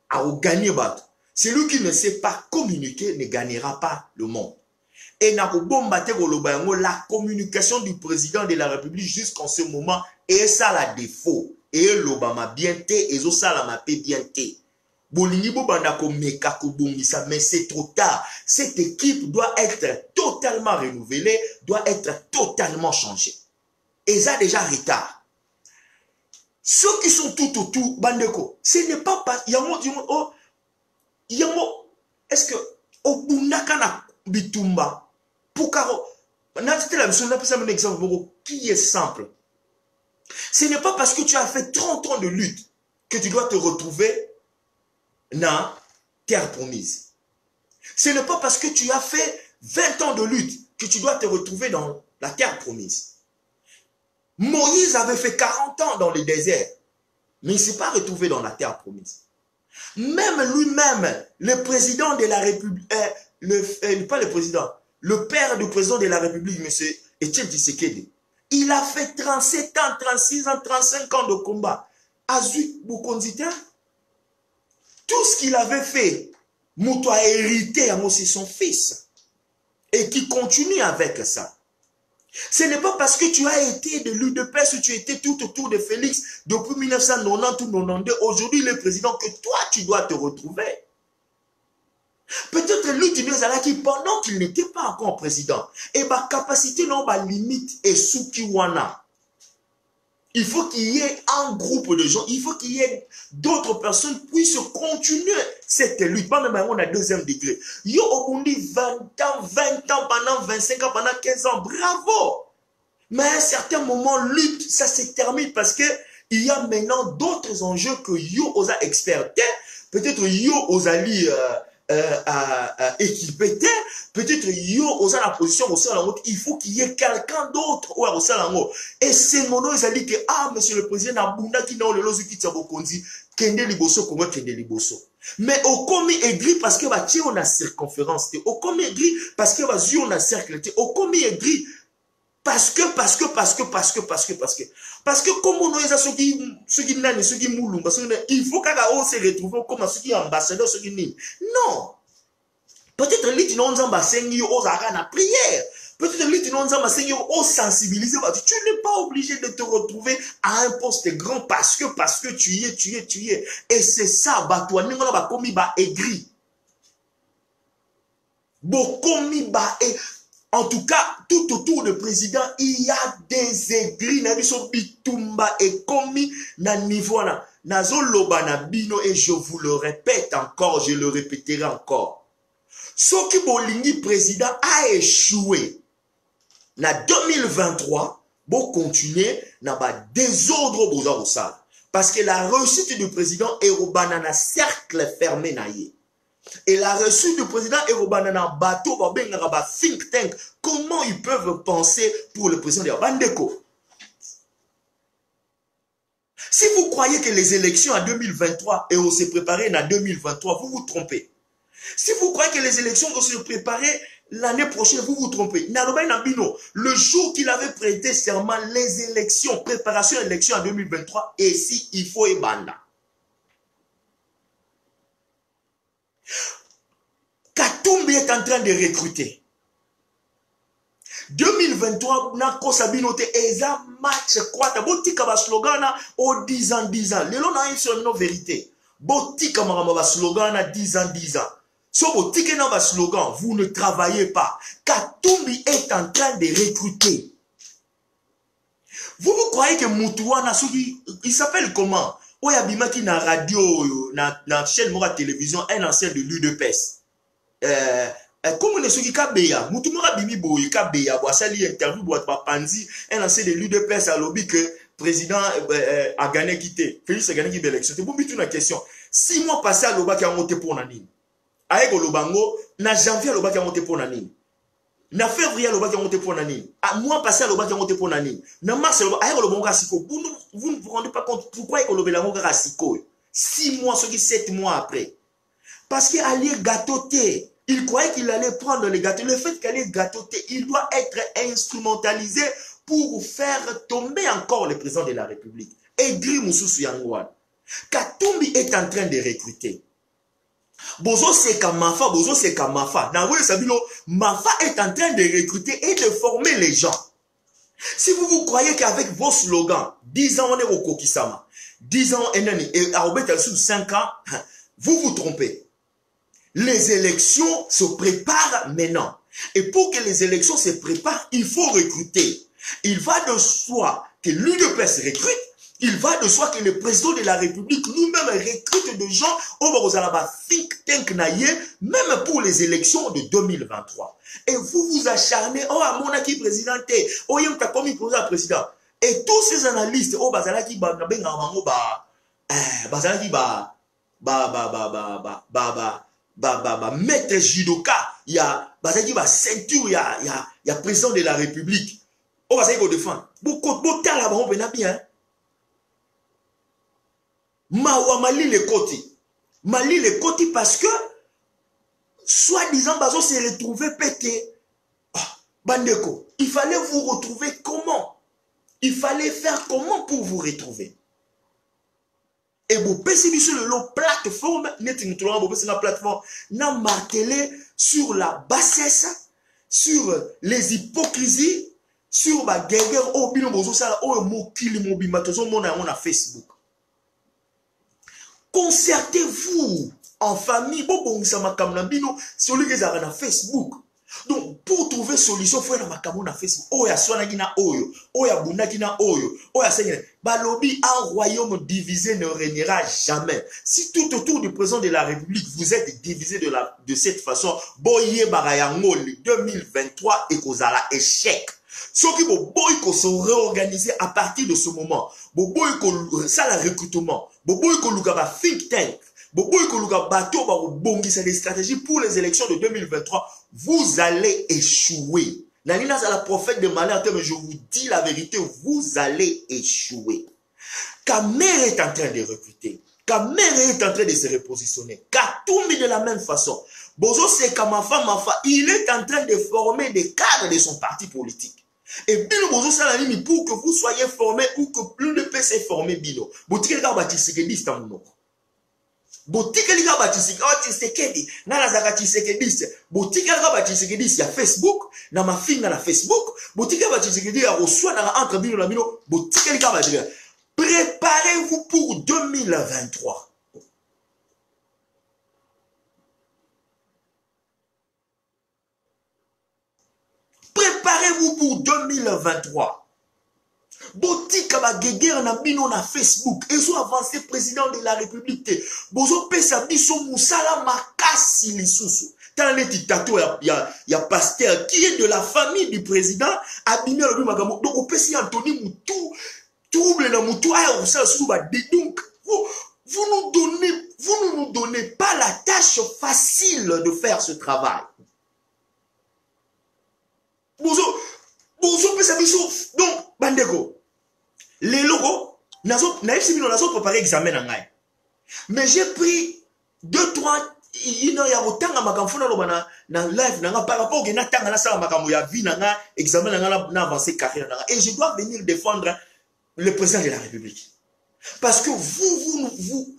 Speaker 1: a gagné battre. Celui qui ne sait pas communiquer ne gagnera pas le monde. Et la communication du président de la République jusqu'en ce moment, et ça la défaut. Et l'Obama bien té, et ça la mappé bien té. Mais c'est trop tard. Cette équipe doit être totalement renouvelée, doit être totalement changée. Et ça déjà retard. Ceux qui sont tout autour, Bandeko, ce n'est pas est-ce que au Bundakana Bitumba, Pukaro, un exemple qui est simple. Ce n'est pas parce que tu as fait 30 ans de lutte que tu dois te retrouver dans terre promise. Ce n'est pas parce que tu as fait 20 ans de lutte que tu dois te retrouver dans la terre promise. Moïse avait fait 40 ans dans le désert, mais il ne s'est pas retrouvé dans la terre promise. Même lui-même, le président de la République, pas le président, le père du président de la République, M. Etienne Tshisekedi, il a fait 37 ans, 36 ans, 35 ans de combat. Azui Bukondita, tout ce qu'il avait fait, Mouto a hérité à c'est son fils. Et qui continue avec ça. Ce n'est pas parce que tu as été de l'UDPS ou tu étais tout autour de Félix depuis 1990 ou 1992, aujourd'hui le président, que toi tu dois te retrouver. Peut-être lui, tu nous as dit pendant qu'il n'était pas encore président. Et ma capacité, non, ma limite est sous Kiwana. Il faut qu'il y ait un groupe de gens, il faut qu'il y ait d'autres personnes qui puissent continuer cette lutte. Pas même on a deuxième degré. Yo, on dit 20 ans, pendant 25 ans, pendant 15 ans, bravo. Mais à un certain moment, lutte, ça se termine parce que il y a maintenant d'autres enjeux que yo osa experter. Peut-être yo osa li équipé, peut-être yo osa la position au sein de l'autre, il faut qu'il y ait quelqu'un d'autre au sein de l'autre. Et c'est mon nom, ils ont dit que, ah, monsieur le président, Nabunda qui n'a pas le lozu qui t'a bokondi, kende liboso, comment kende liboso. Mais au commis aigri parce que va on a circonférence, au commis aigri parce que va on a cercle, au commis aigri parce que comme on a ceux qui n'ont ceux qui moulent, il faut qu'on se retrouve comme ceux qui ambassadeurs, ceux qui n'ont. Non. Peut-être les gens qui ont ambassadé aux arts à prière. Peut-être les gens qui ont ambassadé aux sensibiliser. Tu n'es pas obligé de te retrouver à un poste grand parce que tu y es. Et c'est ça, toi, tu n'as commis ba aigri. Bokomi ba aigri. En tout cas, tout autour du président, il y a des aigris, nabiso bitumba et commis na niveau na nazo loba na bino, et je vous le répète encore, je le répéterai encore. Ce qui bolingi président a échoué na 2023, bon continuer na ba désordre boza osala. Parce que la réussite du président est au banana cercle fermé na ye. Et la réussite du président est au banana bateau, think tank. Comment ils peuvent penser pour le président de Bandeko? Si vous croyez que les élections en 2023 et on s'est préparé en 2023, vous vous trompez. Si vous croyez que les élections vont se préparer l'année prochaine, vous vous trompez. Naloba Nabino, le jour qu'il avait prêté serment, les élections, préparation élections en 2023, et si il faut et banda. Katumbi est en train de recruter. 2023, na kosabinote eza match kwata. Botika ba slogan au 10 ans, 10 ans. Lelo na une seule vérité. Botika marama ba slogan 10 ans, 10 ans. So botika na ba slogan, vous ne travaillez pas. Katumbi est en train de recruter. Vous croyez que Moutouana, il s'appelle comment? Oyabima qui na radio, na chaîne Mora télévision, un ancien de l'UDPS. Comme on est sur Kabeya, Moutoumora Bibi Boy, Kabeya, Boissali interview, Boissali, un ancien de l'UDPS a lobby que le président a gagné quitté. Félix a gagné quitté l'élection. C'est pour une question. 6 mois passés à l'Oba qui a monté pour Nanine. Aïe, Lobango, na janvier à l'Oba qui a monté pour Nanine. Na février à l'Oba qui a monté pour Nanine. À mois passé à l'Oba qui a monté pour Nanine. Na mars à l'Oba, aïe, Lobanga Siko. Vous ne vous rendez pas compte pourquoi il y a Lobanga Siko. 6 mois, ce qui 7 mois après. Parce qu'il allait gâteauter. Il croyait qu'il allait prendre les gâteaux. Le fait qu'il allait gâteauter, il doit être instrumentalisé pour faire tomber encore le président de la République. Edri Moussoussou Yangouane. Katumbi est en train de recruter. Bozo Seka Mafa, Bozo Seka Mafa. Naoué Sabino, Mafa est en train de recruter et de former les gens. Si vous croyez qu'avec vos slogans, 10 ans on est au Kokisama, 10 ans et à Obet 5 ans, vous vous trompez. Les élections se préparent maintenant. Et pour que les élections se préparent, il faut recruter. Il va de soi que l'UDPS recrute. Il va de soi que le président de la République nous-mêmes recrute des gens au Barozalaba think tank naïe, même pour les élections de 2023. Et vous vous acharnez, oh, à mon acquis président, oh, il y a un président. Et tous ces analystes, oh, Bazalaki, maître judoka, il y a ceinture, il y a président de la République. On va s'en défendre. Beaucoup de là-bas, on peut bien. Mali les côtés. Mali les côtés parce que, soi-disant, Bazo s'est retrouvé pété. Oh, Bandeko, il fallait vous retrouver comment? Il fallait faire comment pour vous retrouver? Et vous pensez sur le plateforme, la plateforme, n'a martelé sur la bassesse, sur les hypocrisies, sur la guerre, au bino bozo sala, au mokili mobimatozo mona on a Facebook. Concertez-vous en famille, bon ça m'a comme bino sur les gens na Facebook. Donc pour trouver solution, faut na makamo na Facebook. Oya swana gina oyo, oya bunda gina oyo, oya seigneur. Balobi, un royaume divisé ne régnera jamais. Si tout autour du président de la République vous êtes divisé de cette façon, boye barayango 2023 et kozala échec. Ceux qui vont se réorganiser à partir de ce moment, ça le recrutement, le think tank, des stratégies pour les élections de 2023, vous allez échouer. Nalina c'est la prophète de malheur, mais je vous dis la vérité, vous allez échouer. Kamere est en train de recruter. Kamere est en train de se repositionner. Katumbi de la même façon. Bozo Seka Mafa, il est en train de former des cadres de son parti politique. Et Bino Bozo Salalimi, pour que vous soyez formés ou que plus de PC formé Bino. Botike liga batisekedi stamuno. Botike liga batisekedi. Nana zaka tisekedi. Botike liga batisekedi ya Facebook. Na ma fille na Facebook. Botike batisekedi ya reçoit na entre Bino na Bino. Botike liga batisekedi. Préparez-vous pour 2023. Préparez-vous pour 2023. Botika ba guerre na bino na Facebook. Et so avancé président de la République. Bozo pesa biso musala makasi lisusu. Tant les dictateurs, il y a pasteur qui est de la famille du président. Abimé le magamo. Donc on peut si Anthony Moutou. Trouble na Moutou. Donc vous ne nous donnez pas la tâche facile de faire ce travail. Bonjour, donc, Bandeko, les logos, naïf, nazo préparé examen en gagne. Mais j'ai pris 2-3 il y a autant de makamfuna loba na live nanga par rapport au na tanga na sala makamu ya vie nanga examen nanga na avancer carrière nanga, et je dois venir défendre le président de la République parce que vous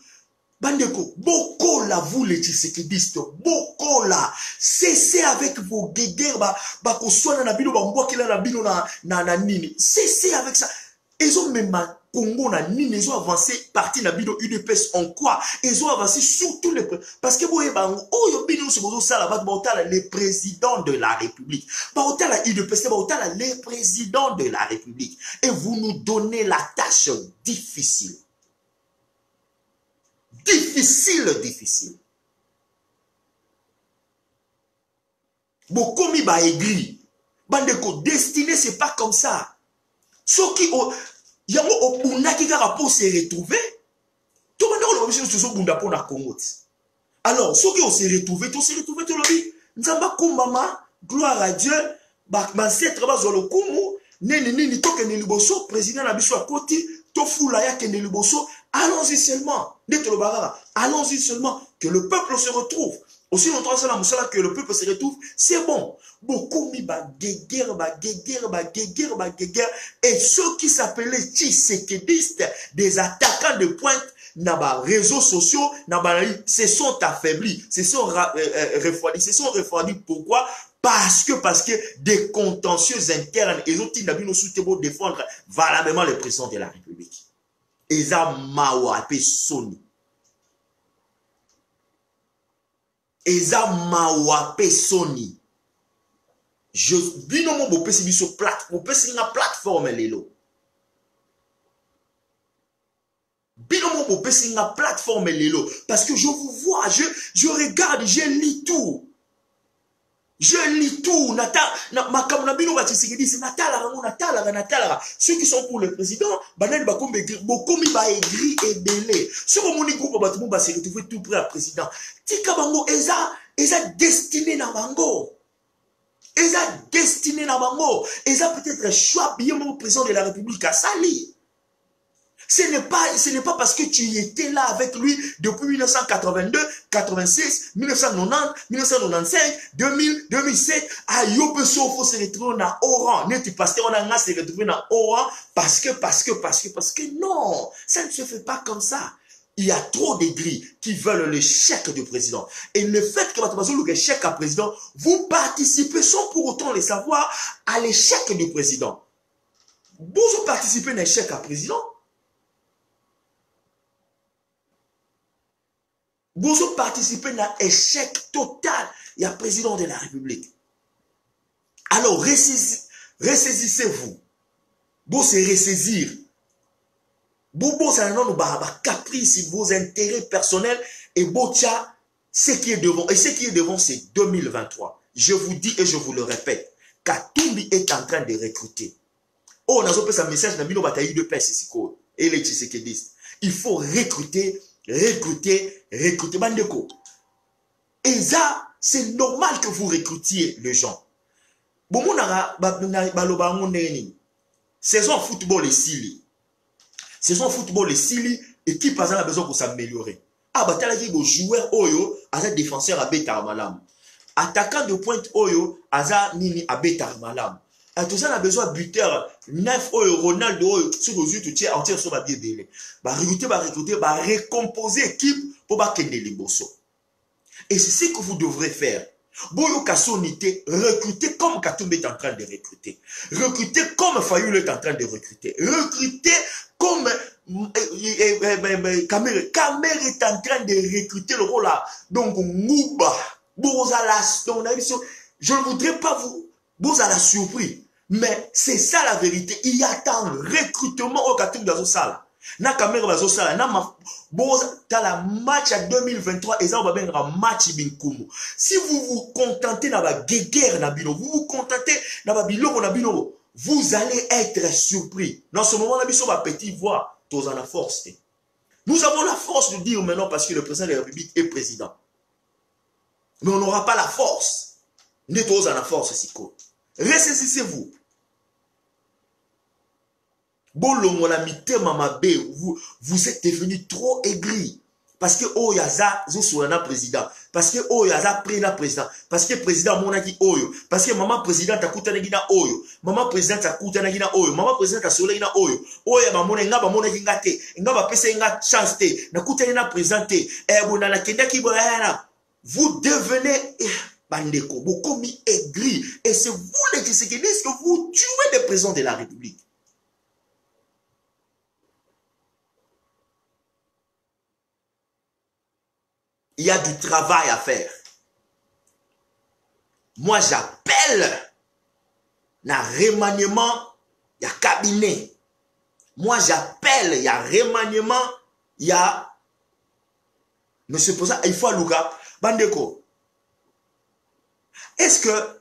Speaker 1: Bandeko, Bokola, vous les Tshisekidistes, Bokola, cessez avec vos guéguerres, Bakoswana na bino, Bambouakela na bino na nini, cessez avec ça. Ils ont même Congo na nini, ils ont avancé parti na bino UDPS en quoi? Ils ont avancé sur tous les parce que vous voyez, le président de la République, le président de la République, et vous nous donnez la tâche difficile. Difficile. Bokomi ba aigri. Bandeko, destiné, c'est pas comme ça. Ceux qui ont, yango obunda qui kaka pour se retrouver. Tout le monde a besoin de bunda pour na Congo. Alors, ceux qui ont se retrouver, tout le vie. Nzamba kumbama, gloire à Dieu, ancêtre ba zolo kumu, nini toke ne liboso, président na biso a koti, tofula ya kene liboso. Allons-y seulement. Allons-y seulement. Que le peuple se retrouve. Aussi longtemps que le peuple se retrouve, c'est bon. Beaucoup mis guéguerre. Et ceux qui s'appelaient Tshisekidistes, des attaquants de pointe, dans les réseaux sociaux, se sont affaiblis, se sont refroidis. Pourquoi? Parce que des contentieux internes, ils ont dit de défendre valablement le président de la République. Eza mawa pe soni. Eza mawa pe soni. Je binomo bo pesi biso plateforme lelo. Binomo bo pesi nga plateforme lelo parce que je vous vois, je regarde, je lis tout. Je lis tout. Ceux qui sont pour le président, Bokomi ba aigri et belé. Ceux qui ont groupe va se retrouver tout près à président. Tika bango, eza destiné na bango. Eza destiné na bango. Eza peut-être choix bien mon président de la République à Sali. Ce n'est pas parce que tu étais là avec lui depuis 1982, 86, 1990, 1995, 2000, 2007. Ah, yo peut faut se retrouver dans Oran. Ne tu pasteur on a se retrouver dans Oran parce que non, ça ne se fait pas comme ça. Il y a trop d'aigris qui veulent le chèque du président. Et le fait que vous le chèque à président, vous participez sans pour autant le savoir à l'échec du président. Vous participez à l'échec à président. Vous participez à l'échec total. Il y a président de la République. Alors, ressaisissez-vous. Vous se ressaisir. Vous ça non caprice, vos intérêts personnels et botia ce qui est devant. Et ce qui est devant, c'est 2023. Je vous dis et je vous le répète, Katumbi est en train de recruter. Oh, on a un message dans le bataille de paix ici. Et les Tshisekidistes. Il faut recruter. Bandeko. Et ça, c'est normal que vous recrutiez les gens. Saison football est sili. Saison football est sili. Équipe a besoin pour s'améliorer. Ah, bah, t'as dit que joueur Oyo, a défenseur à Beta Malam. Attaquant de pointe Oyo, a nini à Beta Malam. À tout ça, on a besoin de buteur 9 Oyo, Ronaldo Oyo, sur les yeux, tout tient entier sur ma bien belé. Bah, recruter, bah, récomposer équipe pour bah, kende les bosso. Et c'est ce que vous devrez faire. Boyo Kassonité, recruter comme Katumbe est en train de recruter. Recruter comme Fayoul est en train de recruter. Recruter comme Kamer est en train de recruter le rôle là. Donc, Mouba, Bozalas, donc, je ne voudrais pas vous à la surprise. Mais c'est ça la vérité. Il y a tant de recrutement au Katumbe dans ce salle. Na caméra bazo sala na ma t'as la match à 2023 et ça on va bien un match binkumu. Si vous vous contentez na ba guerre na bino, vous vous contentez na ba biloko na bino, vous allez être surpris. Dans ce moment là biso ba petit voix, tous en la force. Nous avons la force de dire maintenant parce que le président de la République est président. Mais on n'aura pas la force. Nous tous en la force siko. Ressaisissez-vous. Vous êtes devenu trop aigri. Parce que oh yaza zo soulana président. Parce que oh yaza préna président. Parce que président monaki oyo. Parce que maman président takuta na oyo. Maman président takuta na oyo. Maman président ta soulé na oyo. Oya ba mona nga ba mona kinga te. Nga ba pesa nga chance te. Na kuta na présenté. Bona na kenda ki boyana. Vous devenez bandeko, beaucoup mis aigri. Et c'est vous les Tshisekedi que vous tuez des présidents de la République. Il y a du travail à faire. Moi, j'appelle na remaniement, il y a cabinet. Moi, j'appelle, il y a remaniement, il y a... Monsieur Posa, il faut Luka, bandeko. Est-ce que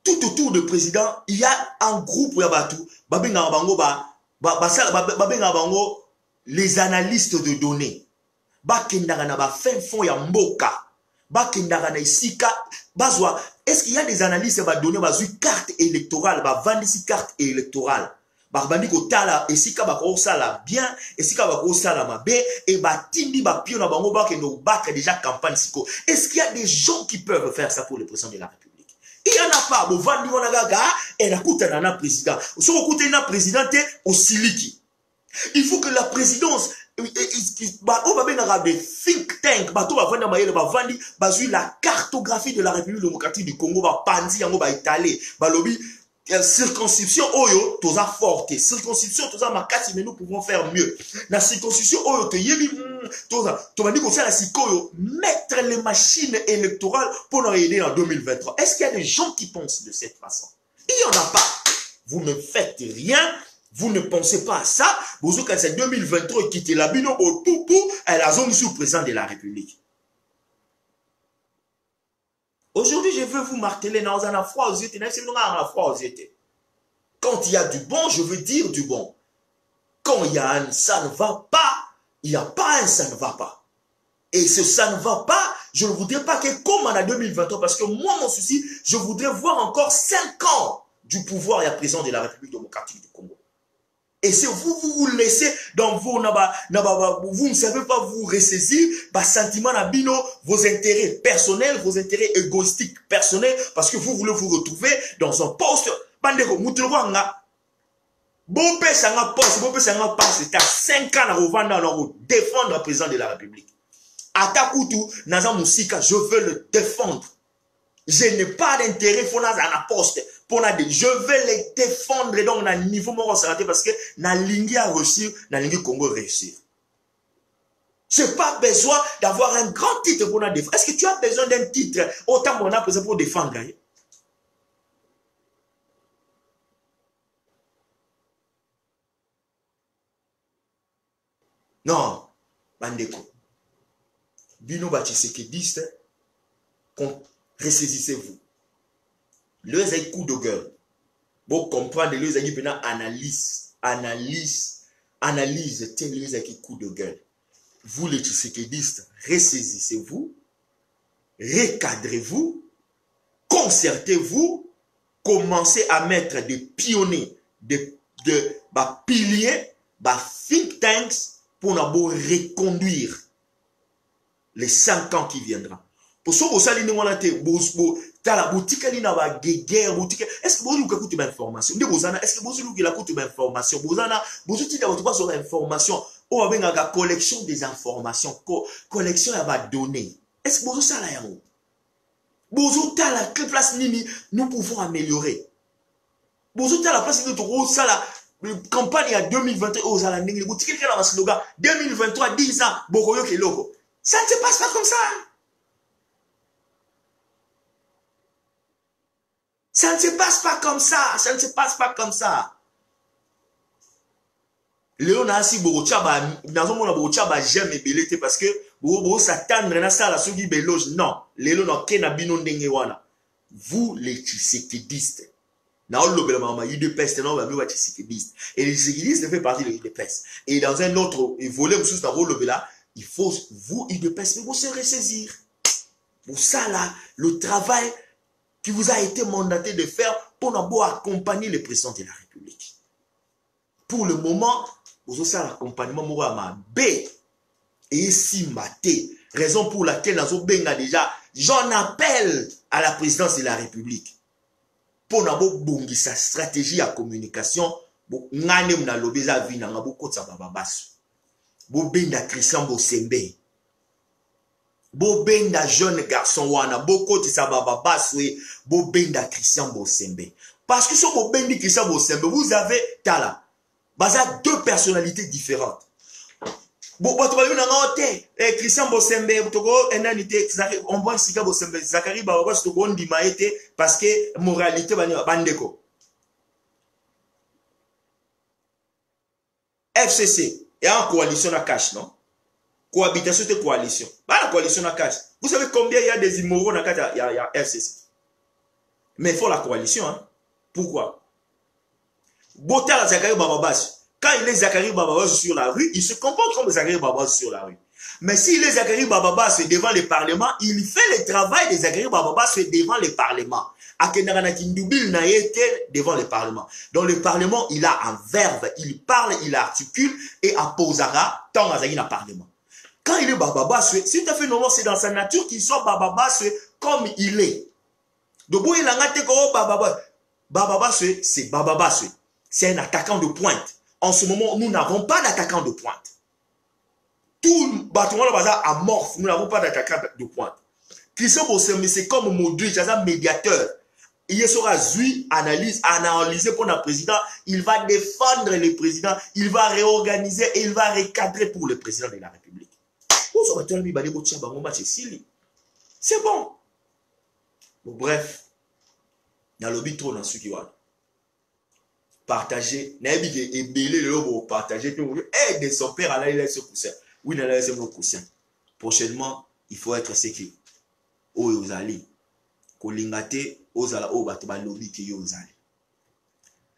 Speaker 1: tout autour du président, il y a un groupe où il y a tout, les analystes de données. Est-ce qu'il y a des analystes qui donner une carte électorale, une carte électorale? Barbandi ko tala esika ba ko sala bien esika ba ko sala mabe et ba tindi ba pio na bango ba ke no battre déjà campagne siko. Est-ce qu'il y a des gens qui peuvent faire ça pour le président de la République? Il y en a pas. Bo vandi wana gaga et na kuta na président. So ko kuta na président te au siliki. Il faut que la présidence ba o ba benga des think tank ba to ba vanda mayele ba vandi ba zui la cartographie de la République démocratique du Congo ba pandi yango ba étaler ba lobi circonscription oyo toza forte circonscription toza makati mais nous pouvons faire mieux la circonscription oyo te yebi toza to bandi ko faire sikoyo mettre les machines électorales pour nous aider en 2023. Est-ce qu'il y a des gens qui pensent de cette façon? Il y en a pas. Vous ne faites rien, vous ne pensez pas à ça. Vous quand c'est 2023 quitter la bino au poupou elle a zone sous président de la République. Aujourd'hui, je veux vous marteler dans un froid aux yeux. Quand il y a du bon, je veux dire du bon. Quand il y a un ça ne va pas, il n'y a pas un ça ne va pas. Et ce ça ne va pas, je ne voudrais pas que comme en 2023, parce que moi, mon souci, je voudrais voir encore 5 ans du pouvoir et à présent de la République démocratique du Congo. Et si vous laissez dans vos, vous ne savez pas vous ressaisir, sentiment bino, vos intérêts personnels, vos intérêts égoïstiques personnels, parce que vous voulez vous retrouver dans un poste. Bandeko, mutuwanga. Bopé sanga poste, c'est à 5 ans à revendre, défendre le président de la République. Atakutu, Naza Moussika, je veux le défendre. Je n'ai pas d'intérêt pour un poste. Je vais les défendre donc à un niveau parce que na lingi a réussir, na lingi Congo réussir. Je n'ai pas besoin d'avoir un grand titre pour la défendre. Est-ce que tu as besoin d'un titre autant qu'on a besoin pour défendre? Non, bandeko. Bino Bachisekediste, ressaisissez-vous. Le coup de gueule. Vous comprenez, le analyse, tel coup de gueule. Vous les Tshisekedistes, ressaisissez-vous, recadrez-vous, concertez-vous, commencez à mettre des pionniers, des piliers, des think tanks pour nous reconduire les 5 ans qui viendront. Pour ça, vous allez nous dire, la boutique est là, est-ce que vous avez une information? Est-ce que vous avez une information? Vous avez une information. Ou avez une collection des informations, collection de données. Est-ce que vous avez ça? Vous avez la place nini, nous pouvons améliorer. Vous avez la place nini, la campagne à 2023, vous avez la boutique est là, 2023, 10 ans, Bokoyo qui est loco. Ça ne se passe pas comme ça. Ça ne se passe pas comme ça. Ça ne se passe pas comme ça. Léon a si Bochaba, dans mon Bochaba, j'aime belete parce que Bobo s'attendre à ça, la sougi beloge. Non. Léon n'a qu'un abino n'engewana. Vous, les Tshisekedistes. N'a pas le maman, il de peste, non, mais vous, Tshisekedistes. Et les Tshisekedistes fait partie de l'IDPS. Et dans un autre volet, vous sous le là, il faut, vous, IDPS, mais vous se ressaisir. Pour ça, là, le travail qui vous a été mandaté de faire pour accompagner le président de la République. Pour le moment, vous avez l'accompagnement Mourama B. et si maté, raison pour laquelle nous benga déjà, j'en appelle à la présidence de la République pour n'abo bongi sa stratégie à communication, bo ngane mna lobeza vina ngabo kotsa bababasu, bo benda Christian Bosembe, bo benda jeune garçon wana, bo kotsa bababasu, bo benda Christian Bosembe, parce que sur bo bendi Christian Bosembe, vous avez tala, baza deux personnalités différentes. Bon, Christian Bosembe, on voit Sika Bosembe, Zachary Bababas, parce que moralité, bandeko. FCC, il y a une coalition à cash, non? Cohabitation de coalition. Pas la coalition à cash. Vous savez combien il y a des immoraux dans il y a FCC. Mais il faut la coalition, hein? Pourquoi? Bota Zachary Bababas. Quand il est Zachary Bababas sur la rue, il se comporte comme Zachary Bababas sur la rue. Mais s'il est Zachary Bababas devant le Parlement, il fait le travail de Zachary Bababas devant le Parlement. Devant le Parlement. Dans le Parlement, il a un verbe, il parle, il articule et apposera tant à un Parlement. Quand il est Bababas, c'est tout à fait normal, c'est dans sa nature qu'il soit Bababas comme il est. Donc, il a Bababas. Bababas, c'est Bababas. C'est un attaquant de pointe. En ce moment, nous n'avons pas d'attaquant de pointe. Tout le bâtiment là bas amorphe, nous n'avons pas d'attaquant de pointe. Christian Bosembe, c'est comme Modric, c'est un médiateur. Il sera zui, analyser pour le président. Il va défendre le président. Il va réorganiser et il va recadrer pour le président de la République. C'est bon. Bref, il y a le trop dans ce qui va. Partager, partager, aider son père à aller sur coussin. Oui, il a sur coussin. Prochainement, il faut être sécurisé. Oh, vous allez. Kolingate, ozala o batba lobby ki yozali.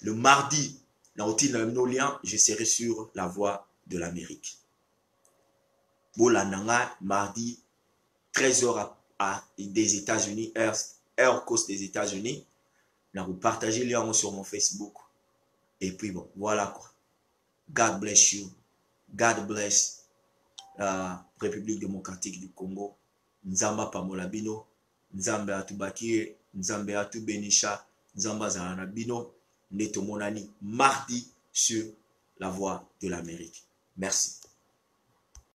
Speaker 1: Le mardi, na routine lien, je serai sur la voie de l'Amérique. Bolananga, mardi, 13h des États-Unis, heure coast des États-Unis. Là, vous partagez le lien sur mon Facebook. Et puis bon, voilà quoi. God bless you. God bless la République démocratique du Congo. Nzamba Pamolabino. Nzambe Atubakie. Nzambe Atubenisha. Nzamba Zaranabino. Neto Monani. Mardi sur la voie de l'Amérique. Merci.